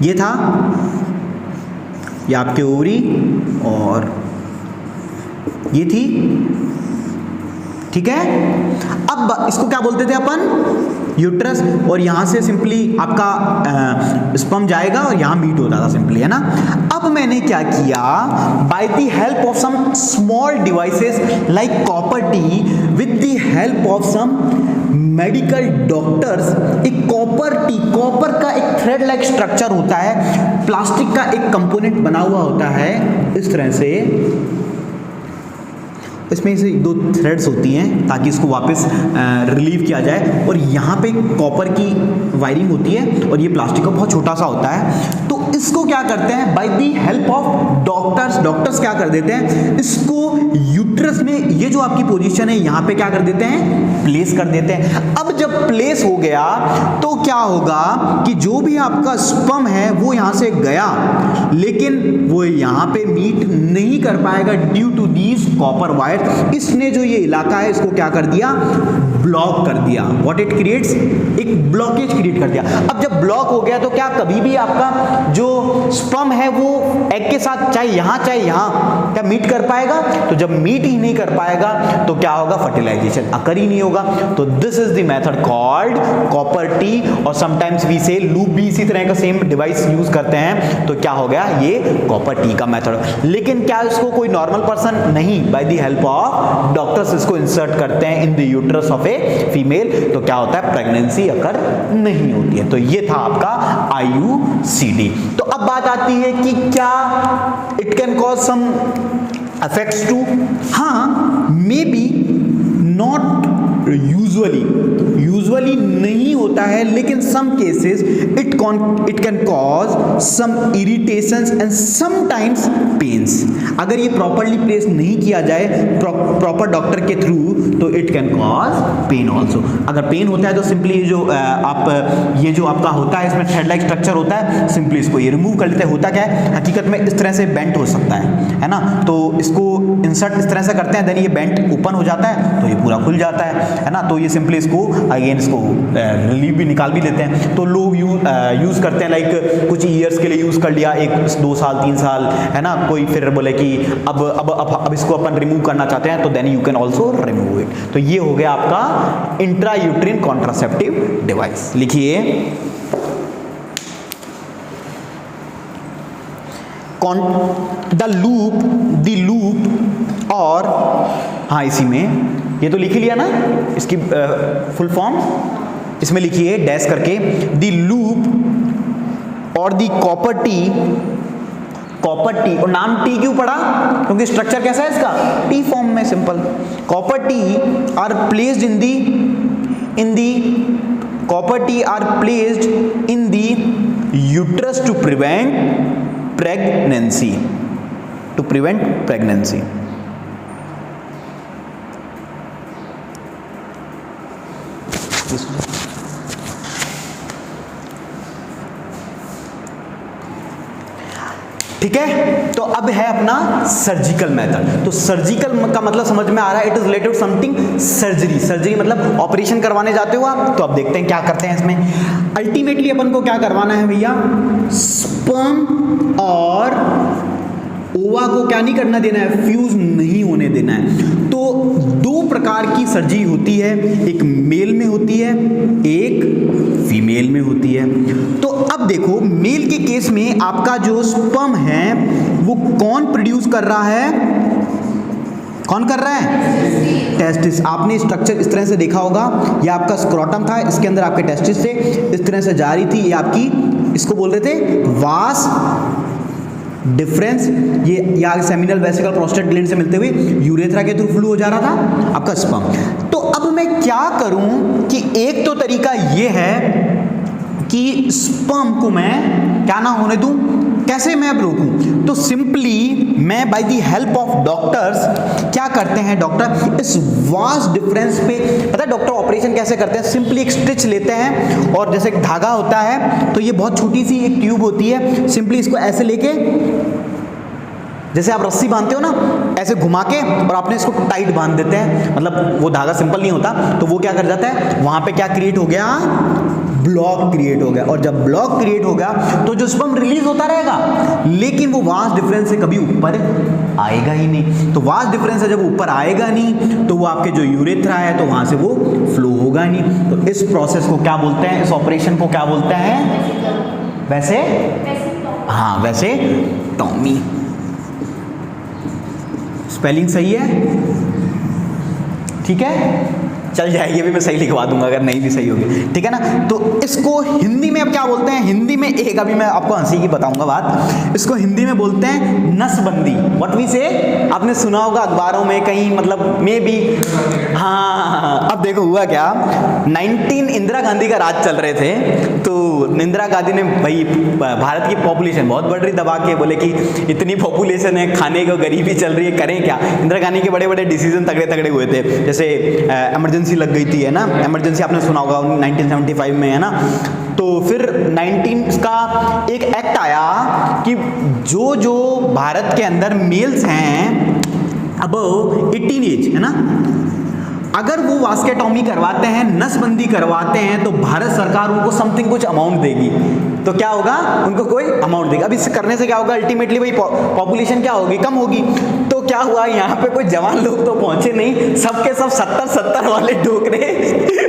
ये था ये आपके ओवरी और ये थी, ठीक है। अब इसको क्या बोलते थे अपन, यूट्रस, और यहां से सिंपली आपका स्पर्म जाएगा और यहां मीट होता था सिंपली, है ना। अब मैंने क्या किया, by the help of some small devices like copper T, with the help of some medical doctors, एक कॉपर का एक थ्रेड लाइक स्ट्रक्चर होता है, प्लास्टिक का एक कंपोनेंट बना हुआ होता है इस तरह से, इसमें से 2 थ्रेड्स होती हैं ताकि इसको वापस रिलीव किया जाए, और यहाँ पे कॉपर की वायरिंग होती है और ये प्लास्टिक का बहुत छोटा सा होता है। तो इसको क्या करते हैं, bye the help of doctors क्या कर देते हैं, इसको यूट्रस में ये जो आपकी पोजीशन है यहां पे क्या कर देते हैं, प्लेस कर देते हैं। अब जब प्लेस हो गया तो क्या होगा कि जो भी आपका स्पर्म है वो यहां से गया, लेकिन वो यहां पे मीट नहीं कर पाएगा due to these copper wire. इसने जो ये इलाका है इसको क्या कर दिया, ब्लॉक कर दिया। व्हाट इट क्रिएट्स, एक ब्लॉकेज क्रिएट कर दिया। अब जब ब्लॉक हो गया तो क्या कभी भी आपका जो स्पर्म है वो एग के साथ चाहे यहां क्या मीट कर पाएगा, तो जब मीट ही नहीं कर पाएगा तो क्या होगा, फर्टिलाइजेशन अकर ही नहीं होगा। तो this is the method called copper T, और समटाइम्स वी से लूप भी इसी तरह का सेम डिवाइस यूज करते हैं। तो क्या हो गया, ये कॉपर टी का मेथड। लेकिन क्या इसको कोई नॉर्मल पर्सन नहीं, bye the help of doctors इसको इंसर्ट करते हैं in the uterus of a female, तो क्या होता है, प्रेगनेंसी अकर नहीं होती है। तो ये था आपका IUCD। तो अब बात आती है कि क्या it can cause some effects to, हाँ मे बी, नॉट यूजुअली नहीं होता है, लेकिन some cases it can cause some irritations and sometimes pains. अगर ये प्रॉपरली प्लेस नहीं किया जाए प्रॉपर डॉक्टर के थ्रू तो it can cause pain also. अगर पेन होता है तो सिंपली ये जो आपका होता है इसमें थ्रेड लाइक स्ट्रक्चर होता है, सिंपली इसको ये रिमूव कर लेते हैं। होता क्या है, हकीकत में इस तरह से बेंट हो सकता है ना, तो इसको इंसर्ट इस तरह से करते हैं, देन ये बेंट ओपन हो जाता है तो ये पूरा खुल जाता है ना। तो ये सिंपली इसको अगेन इसको रिलीव भी निकाल भी लेते हैं। तो लोग यूज करते हैं, लाइक कुछ ईयर्स के लिए यूज कर लिया, 1-2 साल 3 साल, है ना। कोई फिर बोले कि अब इसको अपन रिमूव करना चाहते हैं, तो then you can also remove it. तो ये हो गया आपका इंट्रा यूट्रिन कॉन्ट्रासेप्टिव डिवाइस। लिखिए द लूप और, हाँ इसी में ये तो लिख ही लिया ना, इसकी फुल फॉर्म इसमें लिखिए डैश करके, द लूप और द कॉपर टी, और नाम टी क्यों पड़ा, क्योंकि स्ट्रक्चर कैसा है इसका, टी फॉर्म में, simple. Copper T are placed in the copper T are placed in the uterus to prevent pregnancy, ठीक है। तो अब है अपना सर्जिकल मेथड। तो सर्जिकल का मतलब समझ में आ रहा है, it is related to something surgery मतलब ऑपरेशन करवाने जाते हो आप। तो अब देखते हैं क्या करते हैं इसमें। अल्टीमेटली अपन को क्या करवाना है भैया, स्पर्म और ओवा को क्या नहीं करना देना है, फ्यूज नहीं होने देना है। तो 2 प्रकार की सर्जरी होती है, एक मेल में होती है, एक फीमेल में होती है। तो अब देखो मेल के केस में आपका जो स्पर्म है वो कौन प्रोड्यूस कर रहा है, कौन कर रहा है, टेस्टिस। आपने स्ट्रक्चर इस तरह से देखा होगा, ये आपका स्क्रोटम था, इसके अंदर आपके टेस्टिस थे, इस तरह से जा रही थी, ये आपकी, इसको बोल रहे थे वास डिफरेंस। ये या सेमिनल वेसिकल प्रोस्टेट ग्लैंड से मिलते हुए यूरेथ्रा के थ्रू फ्लू हो जा रहा था आपका स्पर्म। तो अब मैं क्या करूं कि एक तो तरीका ये है कि स्पर्म को मैं क्या ना होने दूं, कैसे मैं अब रोकूं। तो सिंपली मैं bye the help of doctors क्या करते हैं, डॉक्टर इस वास्ट डिफरेंस पे, पता है डॉक्टर ऑपरेशन कैसे करते हैं, सिंपली एक स्टिच लेते हैं और जैसे एक धागा होता है तो ये बहुत छोटी सी एक ट्यूब होती है, सिंपली इसको ऐसे लेके, जैसे आप रस्सी बांधते हो ना, ऐसे घुमा के और आपने इसको टाइट बांध देते हैं, मतलब वो धागा सिंपल नहीं होता, तो वो क्या कर जाता है, वहां पे क्या क्रिएट हो गया, ब्लॉक क्रिएट हो गया। और जब ब्लॉक क्रिएट हो गया तो जो स्पर्म रिलीज होता रहेगा, लेकिन वो वास्ट डिफरेंस से कभी ऊपर आएगा ही नहीं। तो वास्ट डिफरेंस से जब ऊपर आएगा नहीं तो वो आपके जो यूरेथ्रा है तो वहां से वो फ्लो होगा नहीं। तो इस प्रोसेस को क्या बोलते हैं, इस ऑपरेशन को क्या बोलते हैं, वैसे हाँ वैसे टॉमी। स्पेलिंग सही है, ठीक है, चल जाएगी, अभी मैं सही लिखवा दूंगा अगर नहीं भी सही होगी, ठीक है ना। तो इसको हिंदी में अब क्या बोलते हैं, हिंदी में एक, अभी मैं आपको हंसी की बताऊंगा बात, इसको हिंदी में बोलते हैं नसबंदी। व्हाट वी से, आपने सुना होगा अखबारों में कहीं, मतलब मे बी, हाँ। अब देखो हुआ क्या, 19 इंदिरा गांधी का राज चल रहे थे, तो इंदिरा गांधी ने भाई भारत की पॉपुलेशन बहुत बढ़ रही दबा के, बोले कि इतनी पॉपुलेशन है, खाने को गरीबी चल रही है, करें क्या। इंदिरा गांधी के बड़े बड़े डिसीजन तगड़े तगड़े हुए थे, जैसे इमरजेंसी लग गई थी, है ना, इमरजेंसी आपने सुना होगा 1975 में, है ना। तो फिर 19 का एक एक्ट आया कि जो जो भारत के अंदर मेल्स हैं अबव 18 एज, है ना, अगर वो वास्केटॉमी करवाते हैं, नसबंदी करवाते हैं, तो भारत सरकार उनको समथिंग कुछ अमाउंट देगी। तो क्या होगा, उनको कोई अमाउंट देगी। अब इससे करने से क्या होगा, अल्टीमेटली भाई पॉपुलेशन क्या होगी, कम होगी। तो क्या हुआ, यहाँ पे कोई जवान लोग तो पहुंचे नहीं, सबके सब 70 वाले डोकरे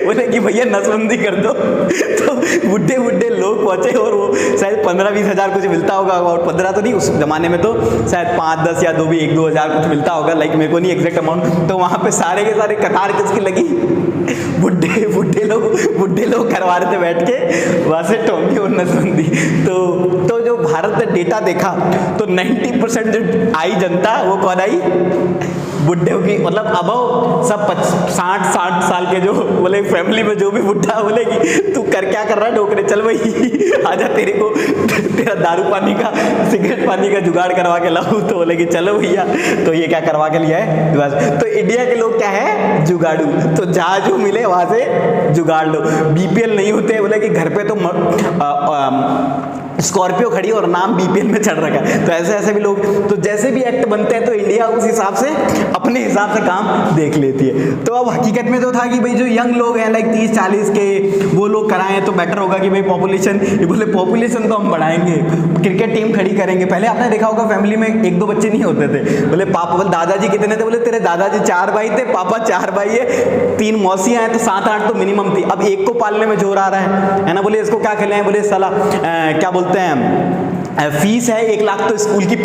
बोले कि भैया नसबंदी कर दो। तो बुढ़े बुढ़े लोग पहुंचे और वो शायद 15-20 हज़ार कुछ मिलता होगा, और 15 तो नहीं, उस जमाने में तो शायद 5-10 या 2 हज़ार कुछ मिलता होगा, लाइक मेरे को नहीं एग्जैक्ट अमाउंट। तो वहाँ पे सारे के सारे कतार किसकी लगी, बुढ़े लोग करवा रहे थे बैठ के वास्केटॉमी और नसबंदी। तो जो भारत ने डेटा देखा तो 90% जो आई जनता वो कौन आई, बुढ़े की, मतलब अबव सब 60 साल के जो बोले फैमिली में जो भी बुढ़ा बोले कि तू क्या कर रहा है डोकरे, चल भाई आजा, तेरे को तेरा दारू पानी का सिगरेट पानी का जुगाड़ करवा के लाऊं। तो बोले कि चलो भैया, तो ये क्या करवा के लिया है बस। तो इंडिया के लोग क्या है, जुगाड़ू, तो जहाँ जो मिले वहां से जुगाड़ लो। बीपीएल नहीं होते, बोले कि घर पे तो स्कॉर्पियो खड़ी और नाम बीपीएल में चढ़ रखा है। तो ऐसे भी लोग, तो जैसे भी एक्ट बनते हैं तो इंडिया उस हिसाब से अपने हिसाब से काम देख लेती है। तो अब हकीकत में तो था कि भाई जो यंग लोग हैं लाइक 30-40 के, वो लोग कराएं तो बेटर होगा कि भाई पॉपुलेशन, ये बोले पॉपुलेशन तो हम बढ़ाएंगे, क्रिकेट टीम खड़ी करेंगे। पहले आपने देखा होगा फैमिली में 1-2 बच्चे नहीं होते थे, बोले पापा, बोले दादाजी कितने थे, बोले तेरे दादाजी 4 भाई थे, पापा 4 भाई है, 3 मौसियां हैं, तो 7-8 तो मिनिमम थी। अब एक को पालने में जोर आ रहा है ना। बोले इसको क्या खिलाएं, बोले साला क्या बोलते हैं, फीस है 1 लाख तो स्कूल की,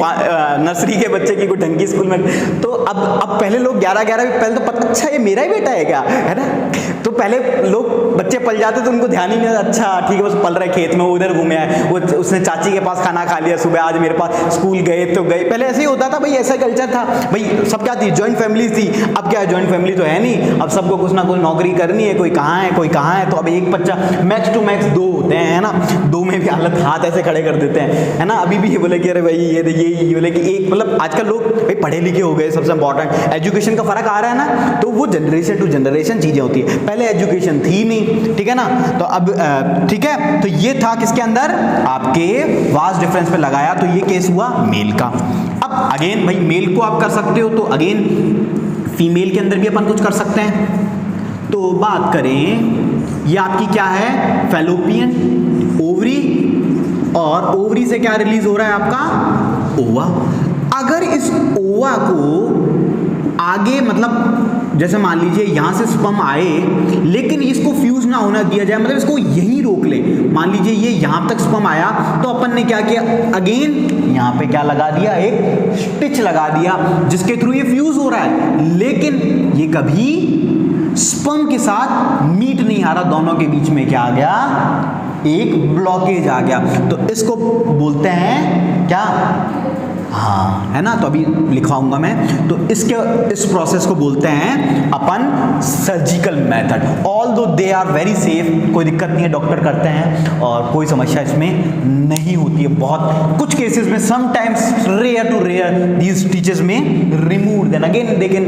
नर्सरी के बच्चे की कोई ढंग की स्कूल में। तो अब पहले लोग 11-11 पहले तो पता, अच्छा ये मेरा ही बेटा है क्या, है ना। तो पहले लोग बच्चे पल जाते तो उनको ध्यान ही नहीं, अच्छा ठीक है बस पल रहे खेत में, उधर घूमे आए, वो उसने चाची के पास खाना खा लिया सुबह, आज मेरे पास स्कूल गए तो गए। पहले ऐसे ही होता था भाई, ऐसा कल्चर था भाई, सब क्या थी, जॉइंट फैमिली थी। अब क्या है, जॉइंट फैमिली तो है नहीं, अब सबको कुछ ना कुछ नौकरी करनी है, कोई कहाँ है कोई कहाँ है। तो अब एक बच्चा मैक्स टू मैक्स 2 होते हैं, है ना, 2 में भी हालत हाथ ऐसे खड़े कर देते हैं, है ना। अभी भी बोले कि अरे भाई ये बोले कि एक, मतलब आजकल लोग भाई पढ़े लिखे हो गए, सबसे इंपॉर्टेंट एजुकेशन का फर्क आ रहा है ना। तो वो जनरेशन टू जनरेशन चीजें होती है, पहले एजुकेशन थी नहीं, ठीक है ना। तो अब ठीक है, तो ये था किसके अंदर, आपके वास्ट डिफरेंस पे लगाया, तो ये केस हुआ मेल का। अब अगेन भाई मेल को आप कर सकते हो, तो अगेन फीमेल के अंदर भी अपन कुछ कर सकते हैं। तो बात करें, ये आपकी क्या है, फैलोपियन ओवरी, और ओवरी से क्या रिलीज हो रहा है आपका, ओवा। अगर इस ओवा को आगे, मतलब जैसे मान लीजिए यहां से स्पर्म आए, लेकिन इसको फ्यूज ना होना दिया जाए, मतलब इसको यहीं रोक ले। मान लीजिए ये यहां तक स्पर्म आया, तो अपन ने क्या किया, अगेन यहां पे क्या लगा दिया, एक स्टिच लगा दिया, जिसके थ्रू ये फ्यूज हो रहा है, लेकिन ये कभी स्पर्म के साथ मीट नहीं आ रहा, दोनों के बीच में क्या आ गया, एक ब्लॉकेज आ गया। तो इसको बोलते हैं क्या, हाँ, है ना। तो अभी लिखवाऊंगा मैं, तो इस प्रोसेस को बोलते हैं अपन सर्जिकल मेथड। ऑल दो दे आर वेरी सेफ, कोई दिक्कत नहीं है, डॉक्टर करते हैं और कोई समस्या इसमें नहीं होती है। बहुत कुछ केसेस में, sometimes rare to rare these stitches में remove, then again they can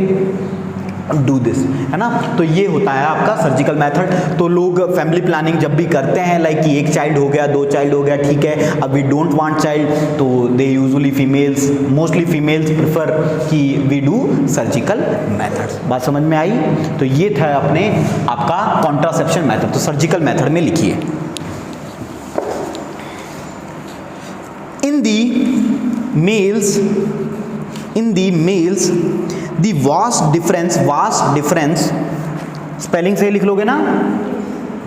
do this, है ना। तो ये होता है आपका सर्जिकल मेथड। तो लोग फैमिली प्लानिंग जब भी करते हैं, लाइक कि 1 चाइल्ड हो गया, 2 चाइल्ड हो गया, ठीक है, अब वी डोंट वांट चाइल्ड, तो they usually females, mostly females prefer कि वी डू सर्जिकल मेथड्स। बात समझ में आई। तो ये था अपने आपका कॉन्ट्रासेप्शन मेथड। तो सर्जिकल मेथड में लिखिए, in the males the vast difference spelling से लिख लोगे ना,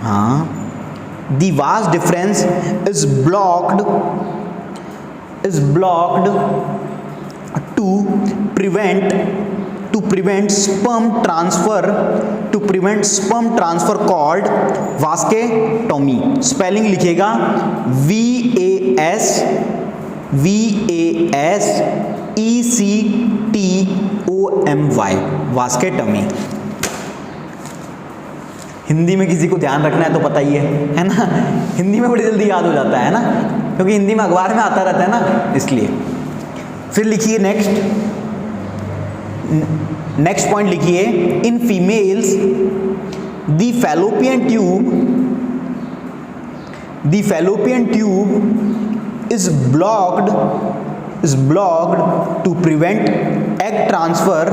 हाँ, the vast difference is blocked to prevent sperm transfer called vasectomy। Spelling लिखेगा VASECTOMY, वास्केटमी। हिंदी में किसी को ध्यान रखना है तो पता ही है ना, हिंदी में बड़ी जल्दी याद हो जाता है ना, क्योंकि हिंदी में अखबार में आता रहता है ना, इसलिए। फिर लिखिए नेक्स्ट पॉइंट लिखिए, in females the fallopian tube is blocked to prevent egg transfer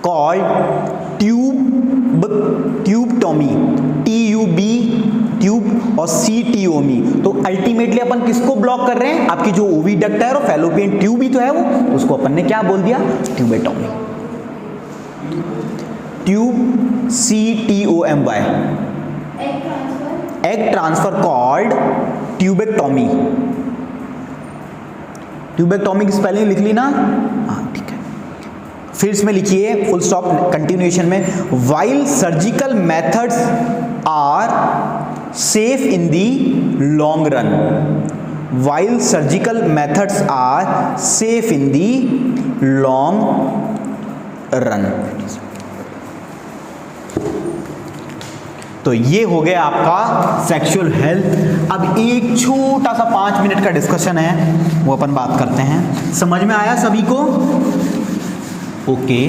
called tubectomy, tube और CTOMY। तो अल्टीमेटली अपन किसको ब्लॉक कर रहे हैं, आपकी जो ओविडक्ट है और फैलोपियन ट्यूब ही तो है वो, उसको अपन ने क्या बोल दिया, tubectomy, tube CTOMY, egg transfer called tubectomy. Tubectomy की स्पेलिंग लिख ली ना, हाँ ठीक है। फिर इसमें लिखिए फुल स्टॉप कंटिन्यूएशन में, while surgical methods are safe in the long run, while surgical methods are safe in the long run. तो ये हो गया आपका सेक्सुअल हेल्थ। अब एक छोटा सा 5 मिनट का डिस्कशन है, वो अपन बात करते हैं। समझ में आया सभी को? ओके।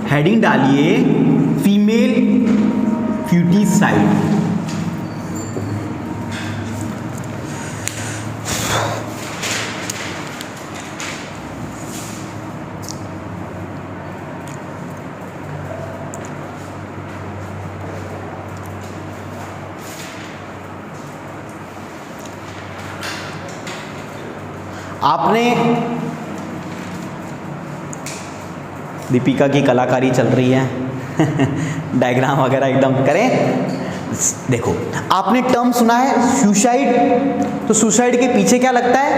हेडिंग डालिए फीमेल फ्यूटिसाइड। आपने दीपिका की कलाकारी चल रही है डायग्राम वगैरह एकदम करें। देखो, आपने टर्म सुना है सुसाइड, तो सुसाइड के पीछे क्या लगता है,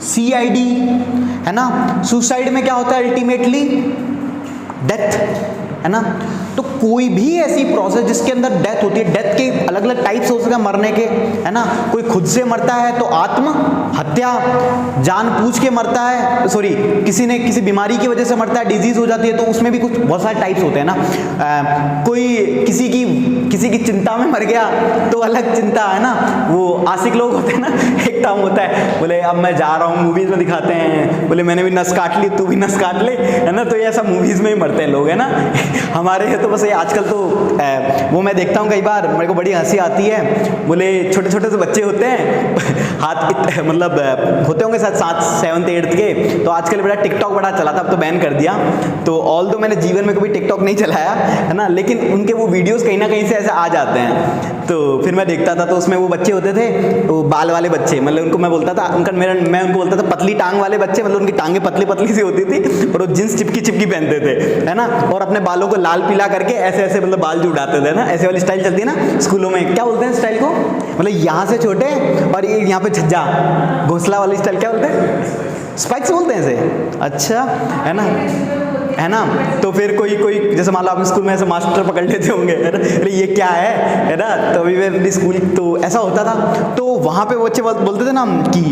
CID है ना। सुसाइड में क्या होता है, अल्टीमेटली डेथ है ना। तो कोई भी ऐसी प्रोसेस जिसके अंदर डेथ होती है, डेथ के अलग अलग टाइप्स हो सकते हैं मरने के, है ना। कोई खुद से मरता है तो आत्महत्या, जानबूझ के मरता है, सॉरी किसी बीमारी की वजह से मरता है, डिजीज हो जाती है, तो उसमें भी कुछ बहुत सारे टाइप्स होते हैं ना। कोई किसी की चिंता में मर गया तो अलग चिंता है ना। वो आशिक लोग होते हैं ना, एक टर्म होता है, बोले अब मैं जा रहा हूँ, मूवीज में दिखाते हैं, बोले मैंने भी नस काट ली, तू भी नस काट ले, है ना। तो ये ऐसा मूवीज में ही मरते हैं लोग, है ना। हमारे तो बस ये आजकल तो वो मैं देखता हूँ कई बार, मेरे को बड़ी हंसी आती है। बोले छोटे छोटे से बच्चे होते हैं, हाथ मतलब होते होंगे शायद 7th 8th के, तो आजकल बड़ा टिकटॉक बड़ा चला था, अब तो बैन कर दिया। तो ऑल दो मैंने जीवन में कभी टिकटॉक नहीं चलाया, है ना, लेकिन उनके वो वीडियोस कहीं ना कहीं से ऐसे आ जाते हैं। तो फिर मैं देखता था, तो उसमें वो बच्चे होते थे, वो बाल वाले बच्चे, मतलब उनको मैं बोलता था, मैं उनको बोलता था पतली टांग वाले बच्चे, मतलब उनकी टांगें पतली पतली सी होती थी और वो जींस चिपकी चिपकी पहनते थे, है ना। और अपने बालों को लाल पीला करके ऐसे ऐसे मतलब बाल जो उड़ाते थे ना, ऐसे वाली स्टाइल चलती है ना स्कूलों में। क्या बोलते हैं स्टाइल को, मतलब यहाँ से छोटे और ये यहाँ पे छज्जा घोंसला वाली स्टाइल, क्या बोलते हैं, स्पाइक्स बोलते हैं इसे, अच्छा है ना, है ना। तो फिर कोई जैसे मान लो आपने स्कूल में ऐसे मास्टर पकड़ लेते होंगे, है ना, अरे ये क्या है ना। तो अभी मैं स्कूल तो ऐसा होता था, तो वहाँ पे बच्चे बोलते थे ना कि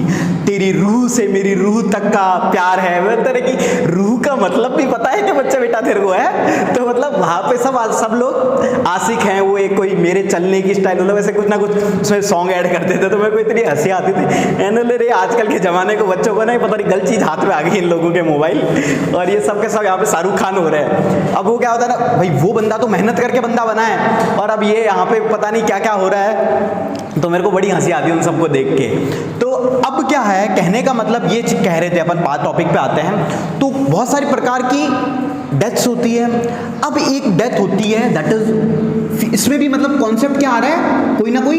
तेरी रूह से मेरी रूह तक का प्यार है। मैं तरह की रूह का मतलब भी पता है कि बच्चा बेटा तेरे को है। तो मतलब वहाँ पे सब लोग आशिक हैं, वो एक कोई मेरे चलने की स्टाइल, मतलब ऐसे कुछ ना कुछ उसमें सॉन्ग ऐड करते थे। तो मेरे को इतनी हंसी आती थी, रे आजकल के ज़माने को बच्चों को नहीं पता, नहीं गलत चीज़ हाथ में आ गई इन लोगों के, मोबाइल, और ये सब के सब यहाँ पे शाहरुख खान हो रहे हैं। अब वो क्या होता है ना भाई, वो बंदा तो मेहनत करके बंदा बना है, और अब ये यहाँ पे पता नहीं क्या क्या हो रहा है। तो मेरे को बड़ी हंसी आती है उन सबको देख के। तो अब क्या है, कहने का मतलब ये कह रहे थे अपन, बात टॉपिक पे आते हैं। तो बहुत सारी प्रकार की डेथ्स होती है। अब एक डेथ होती है दैट इज, इसमें भी मतलब कॉन्सेप्ट क्या आ रहा है, कोई ना कोई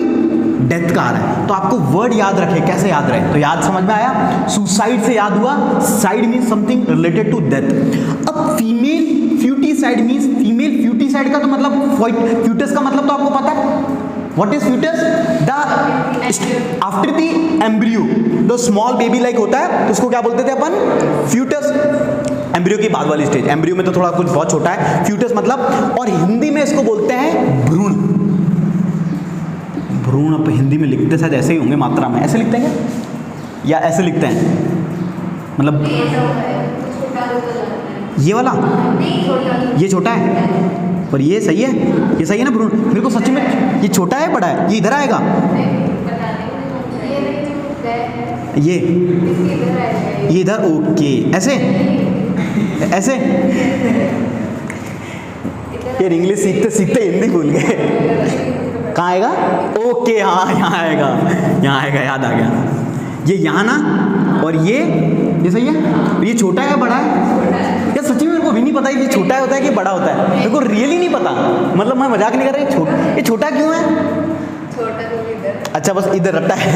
डेथ का आ रहा है। तो आपको वर्ड याद रखे, कैसे याद रहे, तो याद समझ में आया, सुसाइड से याद हुआ, side means something related to death. अब female foeticide means, female foeticide का तो मतलब, फ्यूटस का मतलब तो आपको पता है, what is foetus, the after the embryo, जो स्मॉल बेबी लाइक होता है, तो उसको क्या बोलते थे अपन, फ्यूटस। एम्ब्रियो की बाद वाली स्टेज, एम्ब्रियो में तो थोड़ा कुछ बहुत छोटा है, फ्यूटस मतलब, और हिंदी में इसको बोलते हैं भ्रूण। भ्रूण हिंदी में लिखते शायद ऐसे ही होंगे मात्रा में, ऐसे लिखते हैं क्या या ऐसे लिखते हैं, मतलब ये वाला, ये छोटा है और ये सही है, ये सही है ना भ्रूण? मेरे को सच में ये छोटा है बड़ा है, ये इधर आएगा, ये इधर, ओके ऐसे ऐसे। यार इंग्लिश सीखते सीखते हिंदी भूल गए। कहाँ आएगा? ओके हाँ यहाँ आएगा, यहाँ आएगा, याद आ गया। ये यहाँ ना, और ये सही है। ये छोटा है बड़ा है? यार सच्ची में मेरे को भी नहीं पता ये छोटा होता है कि बड़ा होता है, मेरे को रियली नहीं पता, मतलब मैं मजाक नहीं कर रहा। ये छोटा क्यों है? अच्छा बस इधर रखता है।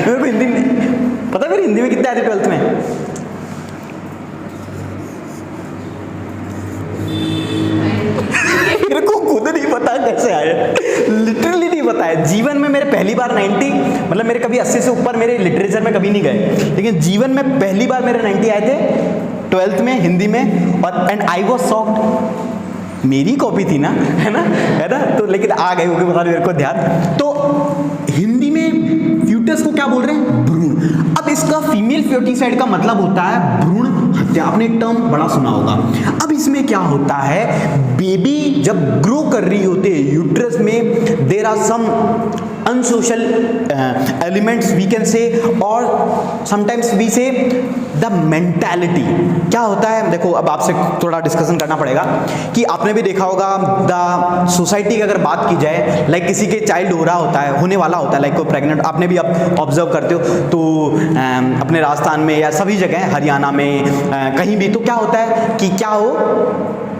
मेरे को हिंदी में पता है, मेरी हिंदी में कितने आए थे 12th में? मेरे को खुद नहीं पता कैसे आए, लिटरली नहीं पता है। जीवन में मेरे पहली बार 90, मतलब मेरे कभी 80 से ऊपर मेरे लिटरेचर में कभी नहीं गए, लेकिन जीवन में पहली बार मेरे 90 आए थे 12th में हिंदी में, और एंड आई वॉज शॉक्ड। मेरी कॉपी थी ना, है ना, तो लेकिन आ गए होंगे, बता मेरे को ध्यान। तो हिंदी में फ्यूटस को क्या बोल रहे हैं? भ्रूण। अब इसका फीमेल फ्यूटिसाइड का मतलब होता है भ्रूण हत्या। आपने एक टर्म बड़ा सुना होगा। अब इसमें क्या होता है, बेबी जब ग्रो कर रही होते है यूट्रस में, there are some unsocial elements we can say, और sometimes we say the mentality. क्या होता है, देखो अब आपसे थोड़ा डिस्कशन करना पड़ेगा कि आपने भी देखा होगा द सोसाइटी की अगर बात की जाए, लाइक किसी के चाइल्ड हो रहा होता है, होने वाला होता है, लाइक कोई प्रेग्नेंट, आपने भी आप ऑब्जर्व करते हो तो अपने राजस्थान में या सभी जगह, हरियाणा में कहीं भी, तो क्या होता है कि क्या हो,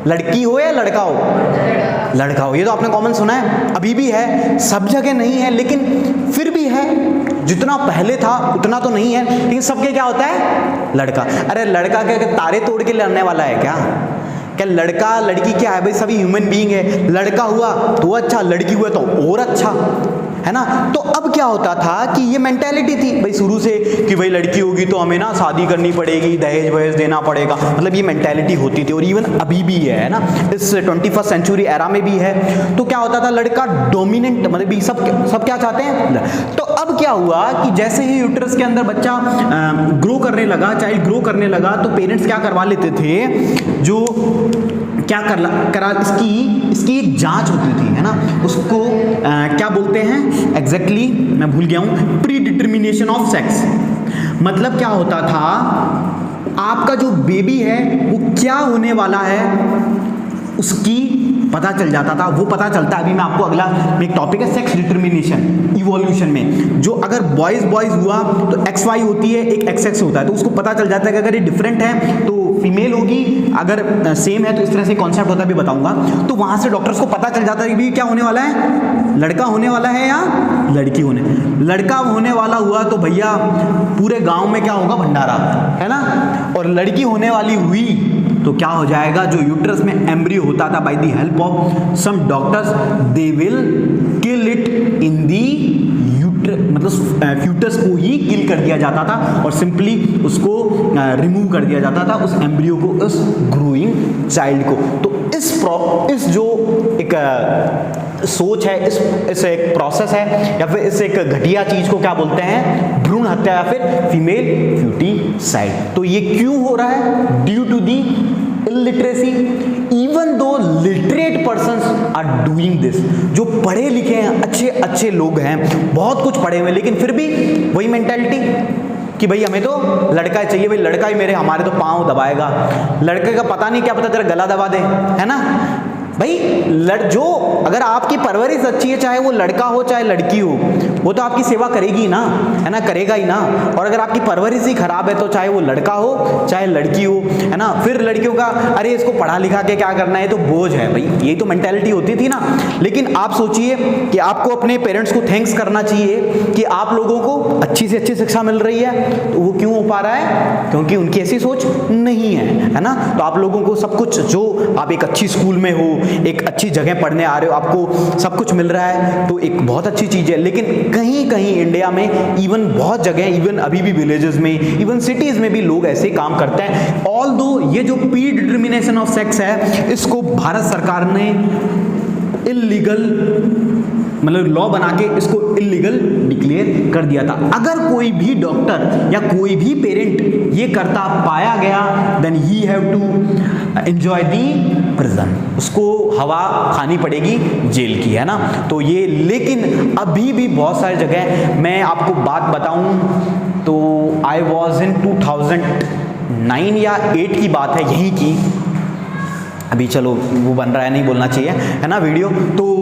लड़की हो या लड़का हो, लड़का हो। ये तो आपने कॉमन सुना है, अभी भी है, सब जगह नहीं है लेकिन फिर भी है। जितना पहले था उतना तो नहीं है, लेकिन सबके क्या होता है, लड़का। अरे लड़का क्या तारे तोड़ के लड़ने वाला है क्या? क्या लड़का लड़की क्या है भाई, सभी ह्यूमन बीइंग है। लड़का हुआ तो अच्छा, लड़की हुआ तो और अच्छा, है ना। तो अब क्या होता था कि ये मेंटालिटी थी भाई शुरू से कि भाई लड़की होगी तो हमें ना शादी करनी पड़ेगी, दहेज वहेज देना पड़ेगा, मतलब ये मेंटालिटी होती थी, और इवन अभी भी है ना, इस 21st सेंचुरी एरा में भी है। तो क्या होता था, लड़का डोमिनेंट, मतलब भी सब क्या चाहते हैं। तो अब क्या हुआ कि जैसे ही यूट्रस के अंदर बच्चा ग्रो करने लगा, चाइल्ड ग्रो करने लगा, तो पेरेंट्स क्या करवा लेते थे, जो क्या करा इसकी एक जांच होती थी, है ना, उसको क्या बोलते हैं एग्जैक्टली, मैं भूल गया हूँ, प्री डिटर्मिनेशन ऑफ सेक्स। मतलब क्या होता था, आपका जो बेबी है वो क्या होने वाला है उसकी पता चल जाता था। वो पता चलता है, अभी मैं आपको अगला एक टॉपिक है सेक्स डिटर्मिनेशन इवोल्यूशन में, जो अगर बॉयज हुआ तो XY होती है, एक XX होता है, तो उसको पता चल जाता है कि अगर ये डिफरेंट है तो फीमेल होगी, अगर सेम है तो इस तरह से कॉन्सेप्ट होता है, भी बताऊंगा। तो वहां से डॉक्टर्स को पता चल जाता है कि भी क्या होने वाला है, लड़का होने वाला है या लड़की लड़का होने वाला हुआ तो भैया पूरे गांव में क्या होगा, भंडारा, है ना। और लड़की होने वाली हुई तो क्या हो जाएगा, जो यूट्रस में एम्ब्रियो होता था, by the help of some doctors they will kill it in the मतलब फ्यूटस को ही किल कर दिया जाता था, और सिंपली उसको रिमूव कर दिया जाता था, उस एम्ब्रियो को, उस ग्रोइंग चाइल्ड को। तो इस जो एक सोच है, इस एक प्रोसेस है, या फिर इस एक घटिया चीज को क्या बोलते हैं, भ्रूण हत्या या फिर फीमेल फ्यूटिसाइड। तो ये क्यों हो रहा है, due to the illiteracy, even though literate persons are doing this. जो पढ़े लिखे हैं, अच्छे लोग हैं, बहुत कुछ पढ़े हुए, लेकिन फिर भी वही मेंटालिटी कि भाई हमें तो लड़का ही चाहिए, भाई लड़का ही हमारे तो पाँव दबाएगा, लड़के का पता नहीं क्या पता तेरा गला दबा दे, है ना भाई। जो अगर आपकी परवरिश अच्छी है, चाहे वो लड़का हो चाहे लड़की हो, वो तो आपकी सेवा करेगी ना, है ना, करेगा ही ना। और अगर आपकी परवरिश ही खराब है तो चाहे वो लड़का हो चाहे लड़की हो, है ना। फिर लड़कियों का अरे इसको पढ़ा लिखा के क्या करना है, तो बोझ है भाई, यही तो मेंटालिटी होती थी ना। लेकिन आप सोचिए कि आपको अपने पेरेंट्स को थैंक्स करना चाहिए कि आप लोगों को अच्छी से अच्छी शिक्षा मिल रही है। तो वो क्यों हो पा रहा है, क्योंकि उनकी ऐसी सोच नहीं है ना। तो आप लोगों को सब कुछ, जो आप एक अच्छी स्कूल में हो, एक अच्छी जगह पढ़ने आ रहे हो, आपको सब कुछ मिल रहा है, तो एक बहुत अच्छी चीज है। लेकिन कहीं कहीं इंडिया में, इवन बहुत जगह, इवन अभी भी विलेजेस में, इवन सिटीज में भी लोग ऐसे काम करते हैं। ऑल्दो ये जो प्री डिटर्मिनेशन ऑफ सेक्स है, इसको भारत सरकार ने इल्लीगल मतलब लॉ बना के इसको इलीगल डिक्लेयर कर दिया था। अगर कोई भी डॉक्टर या कोई भी पेरेंट ये करता पाया गया then he have to enjoy the prison, उसको हवा खानी पड़ेगी जेल की, है ना। तो ये, लेकिन अभी भी बहुत सारी जगह, मैं आपको बात बताऊं तो आई वॉज इन 2009 या 8 की बात है यहीं की, अभी चलो वो बन रहा है नहीं बोलना चाहिए, है ना वीडियो। तो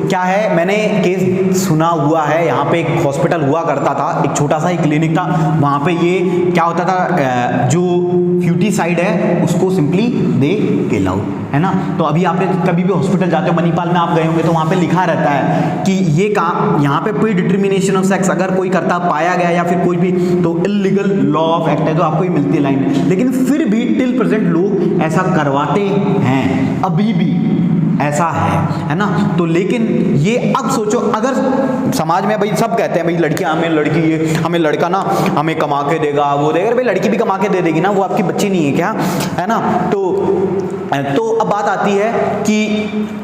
क्या है, मैंने केस सुना हुआ है, यहाँ पे एक हॉस्पिटल हुआ करता था, एक छोटा सा ही क्लिनिक था, वहाँ पे ये क्या होता था, जो फ्यूटिसाइड है उसको सिंपली दे किल आउट, है ना। तो अभी आपने कभी भी हॉस्पिटल जाते हो, मणिपाल में आप गए होंगे तो वहाँ पे लिखा रहता है कि ये काम, यहाँ पे प्री डिटर्मिनेशन ऑफ सेक्स अगर कोई करता पाया गया या फिर कोई भी, तो इलीगल लॉ ऑफ एक्ट है, तो आपको ही मिलती है लाइन। लेकिन फिर भी टिल प्रेजेंट लोग ऐसा करवाते हैं, अभी भी ऐसा है ना। तो लेकिन ये अब सोचो, अगर समाज में भाई सब कहते हैं भाई लड़की हमें, लड़की ये हमें, लड़का ना हमें कमा के देगा, वो देगा, भाई लड़की भी कमा के दे देगी ना, वो आपकी बच्ची नहीं है क्या, है ना। तो अब बात आती है कि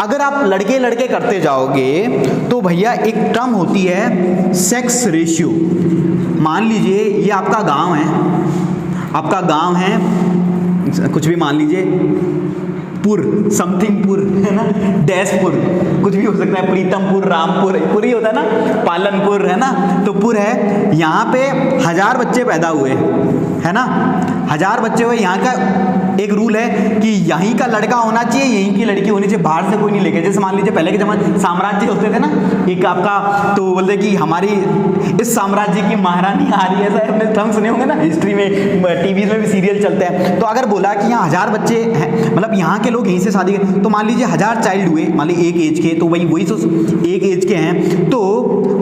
अगर आप लड़के लड़के करते जाओगे तो भैया एक टर्म होती है सेक्स रेशियो। मान लीजिए ये आपका गांव है, आपका गांव है कुछ भी, मान लीजिए पुर, समथिंग पुर, है ना, डैशपुर, कुछ भी हो सकता है, प्रीतमपुर, रामपुर, पुर ही होता है ना, पालनपुर, है ना। तो पुर है, यहाँ पे 1000 बच्चे पैदा हुए, है ना, 1000 बच्चे हुए। यहाँ का एक रूल है कि यहीं का लड़का होना चाहिए, यहीं की लड़की होनी चाहिए, बाहर से कोई नहीं लेके। जैसे मान लीजिए पहले के जमाने साम्राज्य होते थे ना, एक आपका, तो बोलते कि हमारी इस साम्राज्य की महारानी आ रही है, ऐसा आपने टर्म सुने होंगे ना, हिस्ट्री में, टीवी में भी सीरियल चलते हैं। तो अगर बोला कि यहाँ 1000 बच्चे हैं, मतलब यहाँ के लोग यहीं से शादी, तो मान लीजिए 1000 चाइल्ड हुए, मान लीजिए एक एज के, तो वही तो एक एज के हैं, तो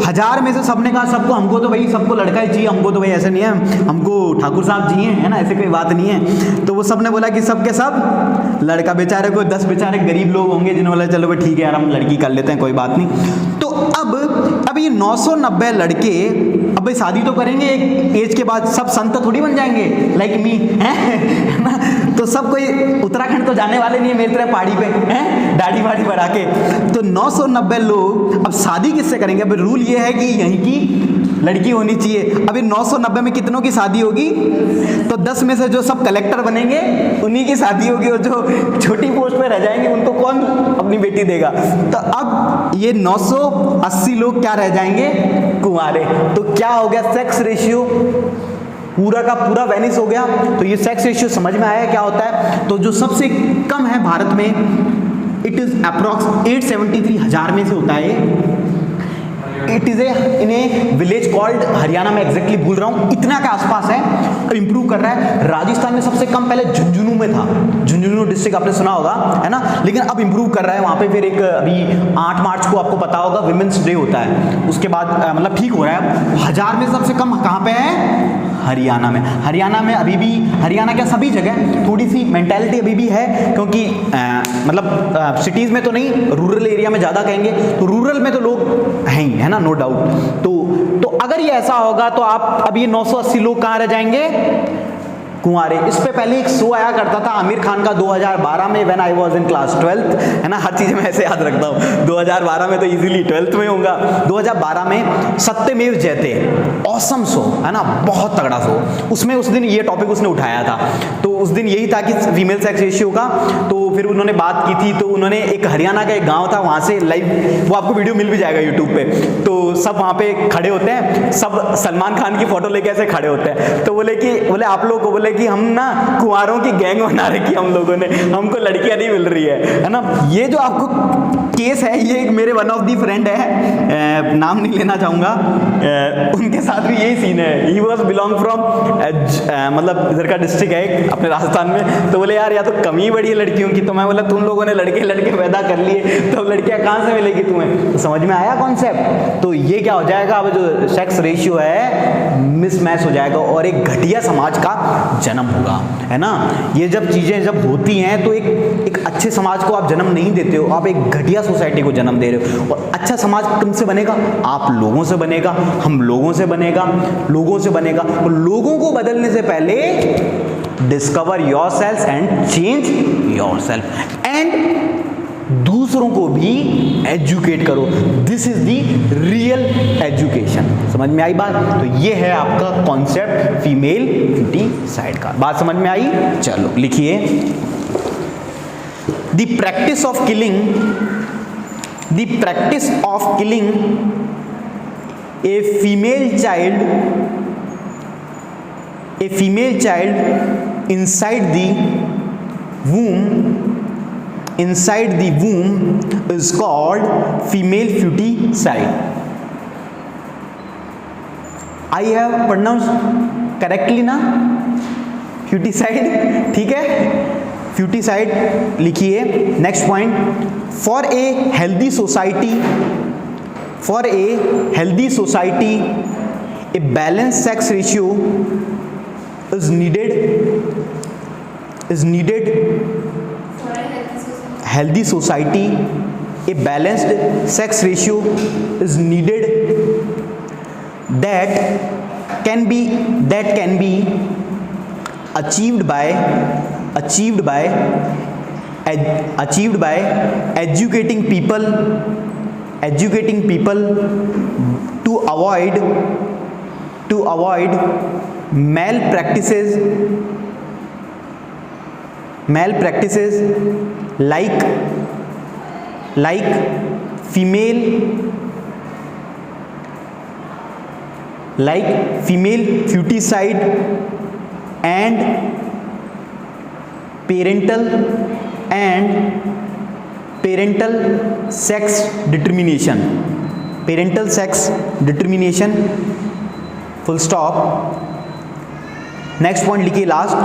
1000 में से सबने कहा सबको, हमको तो भाई सबको लड़का ही चाहिए, हमको तो भाई ऐसे नहीं है, हमको ठाकुर साहब चाहिए, है ना, ऐसे कोई बात नहीं है। तो वो सब ने बोला कि सब के सब लड़का, बेचारे को 10 बेचारे गरीब लोग होंगे जिन्होंने बोला चलो भाई ठीक है यार हम लड़की कर लेते हैं, कोई बात नहीं। तो अब ये 990 लड़के अब भाई शादी तो करेंगे एक एज के बाद, सब संत थोड़ी बन जाएंगे लाइक मी, है ना। तो सब कोई उत्तराखंड तो जाने वाले नहीं है मेरी तरह पहाड़ी पे, हैं, दाढ़ी वाड़ी बढ़ा के। तो 990 लोग अब शादी किससे करेंगे? अब रूल ये है कि यहीं की लड़की होनी चाहिए। अभी 990 में कितनों की शादी होगी? तो 10 में से जो सब कलेक्टर बनेंगे उन्हीं की शादी होगी, और जो छोटी पोस्ट पे रह जाएंगे उनको कौन अपनी बेटी देगा? तो अब ये 980 लोग क्या रह जाएंगे? कुंवारे। तो क्या हो गया? सेक्स रेशियो पूरा का पूरा वैनिश हो गया। तो ये सेक्स रेशियो समझ में आया क्या होता है? तो जो सबसे कम है भारत में, इट इज अप्रॉक्स 873 हजार में से होता है। It is in A village called, Haryana में एग्जैक्टली भूल रहा हूँ, इतना के आसपास है, इंप्रूव कर रहा है। राजस्थान में सबसे कम पहले झुंझुनू में था, झुंझुनू डिस्ट्रिक्ट आपने सुना होगा, है ना, लेकिन अब इंप्रूव कर रहा है वहाँ पे। फिर एक अभी 8 मार्च को आपको पता होगा विमेंस डे होता है, उसके बाद मतलब ठीक हो रहा है। 1000 में सबसे कम कहाँ पे है? हरियाणा में। हरियाणा में अभी भी, हरियाणा क्या सभी जगह थोड़ी सी मेंटालिटी अभी भी है, क्योंकि मतलब सिटीज़ में तो नहीं, रूरल एरिया में ज़्यादा कहेंगे, तो रूरल में तो लोग हैं ही, है ना, नो डाउट। तो अगर ये ऐसा होगा तो आप अब ये 980 लोग कहाँ रह जाएंगे? कुंवारे। इस पे पहले एक शो आया करता था आमिर खान का 2012 में, when I was in class 12th, है ना, हर चीज़ में ऐसे याद रखता हूँ। 2012 में तो इजीली 12th में होगा। 2012 में सत्यमेव जयते, ऑसम शो, है ना, बहुत तगड़ा शो। उसमें उस दिन ये टॉपिक उसने उठाया था। तो उस दिन यही था कि फीमेल सेक्स रेशियो का। तो फिर उन्होंने बात की थी, तो उन्होंने एक हरियाणा का एक गाँव था, वहाँ से लाइव, वो आपको वीडियो मिल भी जाएगा यूट्यूब पे। तो सब वहाँ पे खड़े होते हैं, सब सलमान खान की फोटो लेके ऐसे खड़े होते हैं। तो बोले आप लोग को, बोले कि हम ना कुंवारों की गैंग बना रखी हम लोगों ने, हमको लड़कियां नहीं मिल रही है ना। ये जो आपको केस है, ये एक मेरे वन ऑफ दी फ्रेंड है, नाम नहीं लेना चाहूँगा, उनके साथ भी यही सीन है। ही वॉज बिलोंग फ्रॉम मतलब इधर का डिस्ट्रिक्ट है अपने राजस्थान में। तो बोले यार या तो कमी बड़ी है लड़कियों की। तो मैं बोला तुम लोगों ने लड़के लड़के पैदा कर लिए, तो लड़कियां कहाँ से मिलेगी तुम्हें? तो समझ में आया कॉन्सेप्ट? तो ये क्या हो जाएगा, अब जो सेक्स रेशियो है मिसमैच हो जाएगा और एक घटिया समाज का जन्म होगा, है ना। ये जब चीजें जब होती हैं तो एक अच्छे समाज को आप जन्म नहीं देते हो, आप एक घटिया सोसाइटी को जन्म दे रहे हो। और अच्छा समाज किनसे बनेगा? आप लोगों से बनेगा, हम लोगों से बनेगा, लोगों से बनेगा। और लोगों को बदलने से पहले discover yourself and change yourself, and दूसरों दूसरों को भी एजुकेट करो। This is the real education. समझ में आई बात? तो ये है आपका कॉन्सेप्ट फीमेल फ्यूटिसाइड का। बात समझ में आई? चलो लिखिए, the practice of killing a female child inside the womb is called female feticide. I have pronounced correctly ना? Feticide, ठीक है? Feticide लिखिए। Next point, for a healthy society a balanced sex ratio is needed. Healthy society, a balanced sex ratio is needed that can be achieved by educating people to avoid malpractices like female feticide and parental sex determination, full stop। Next point लिखिए last,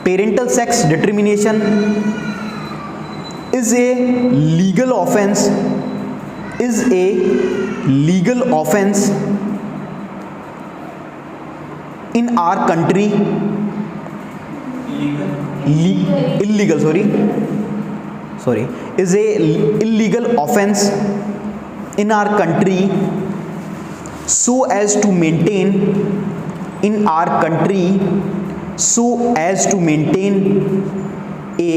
parental sex determination is a legal offense in our country. Is a illegal offense in our country so as to maintain a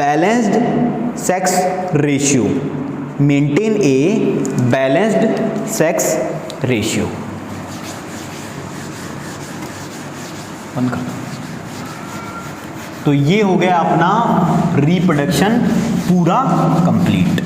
balanced sex ratio. तो ये हो गया अपना reproduction पूरा complete.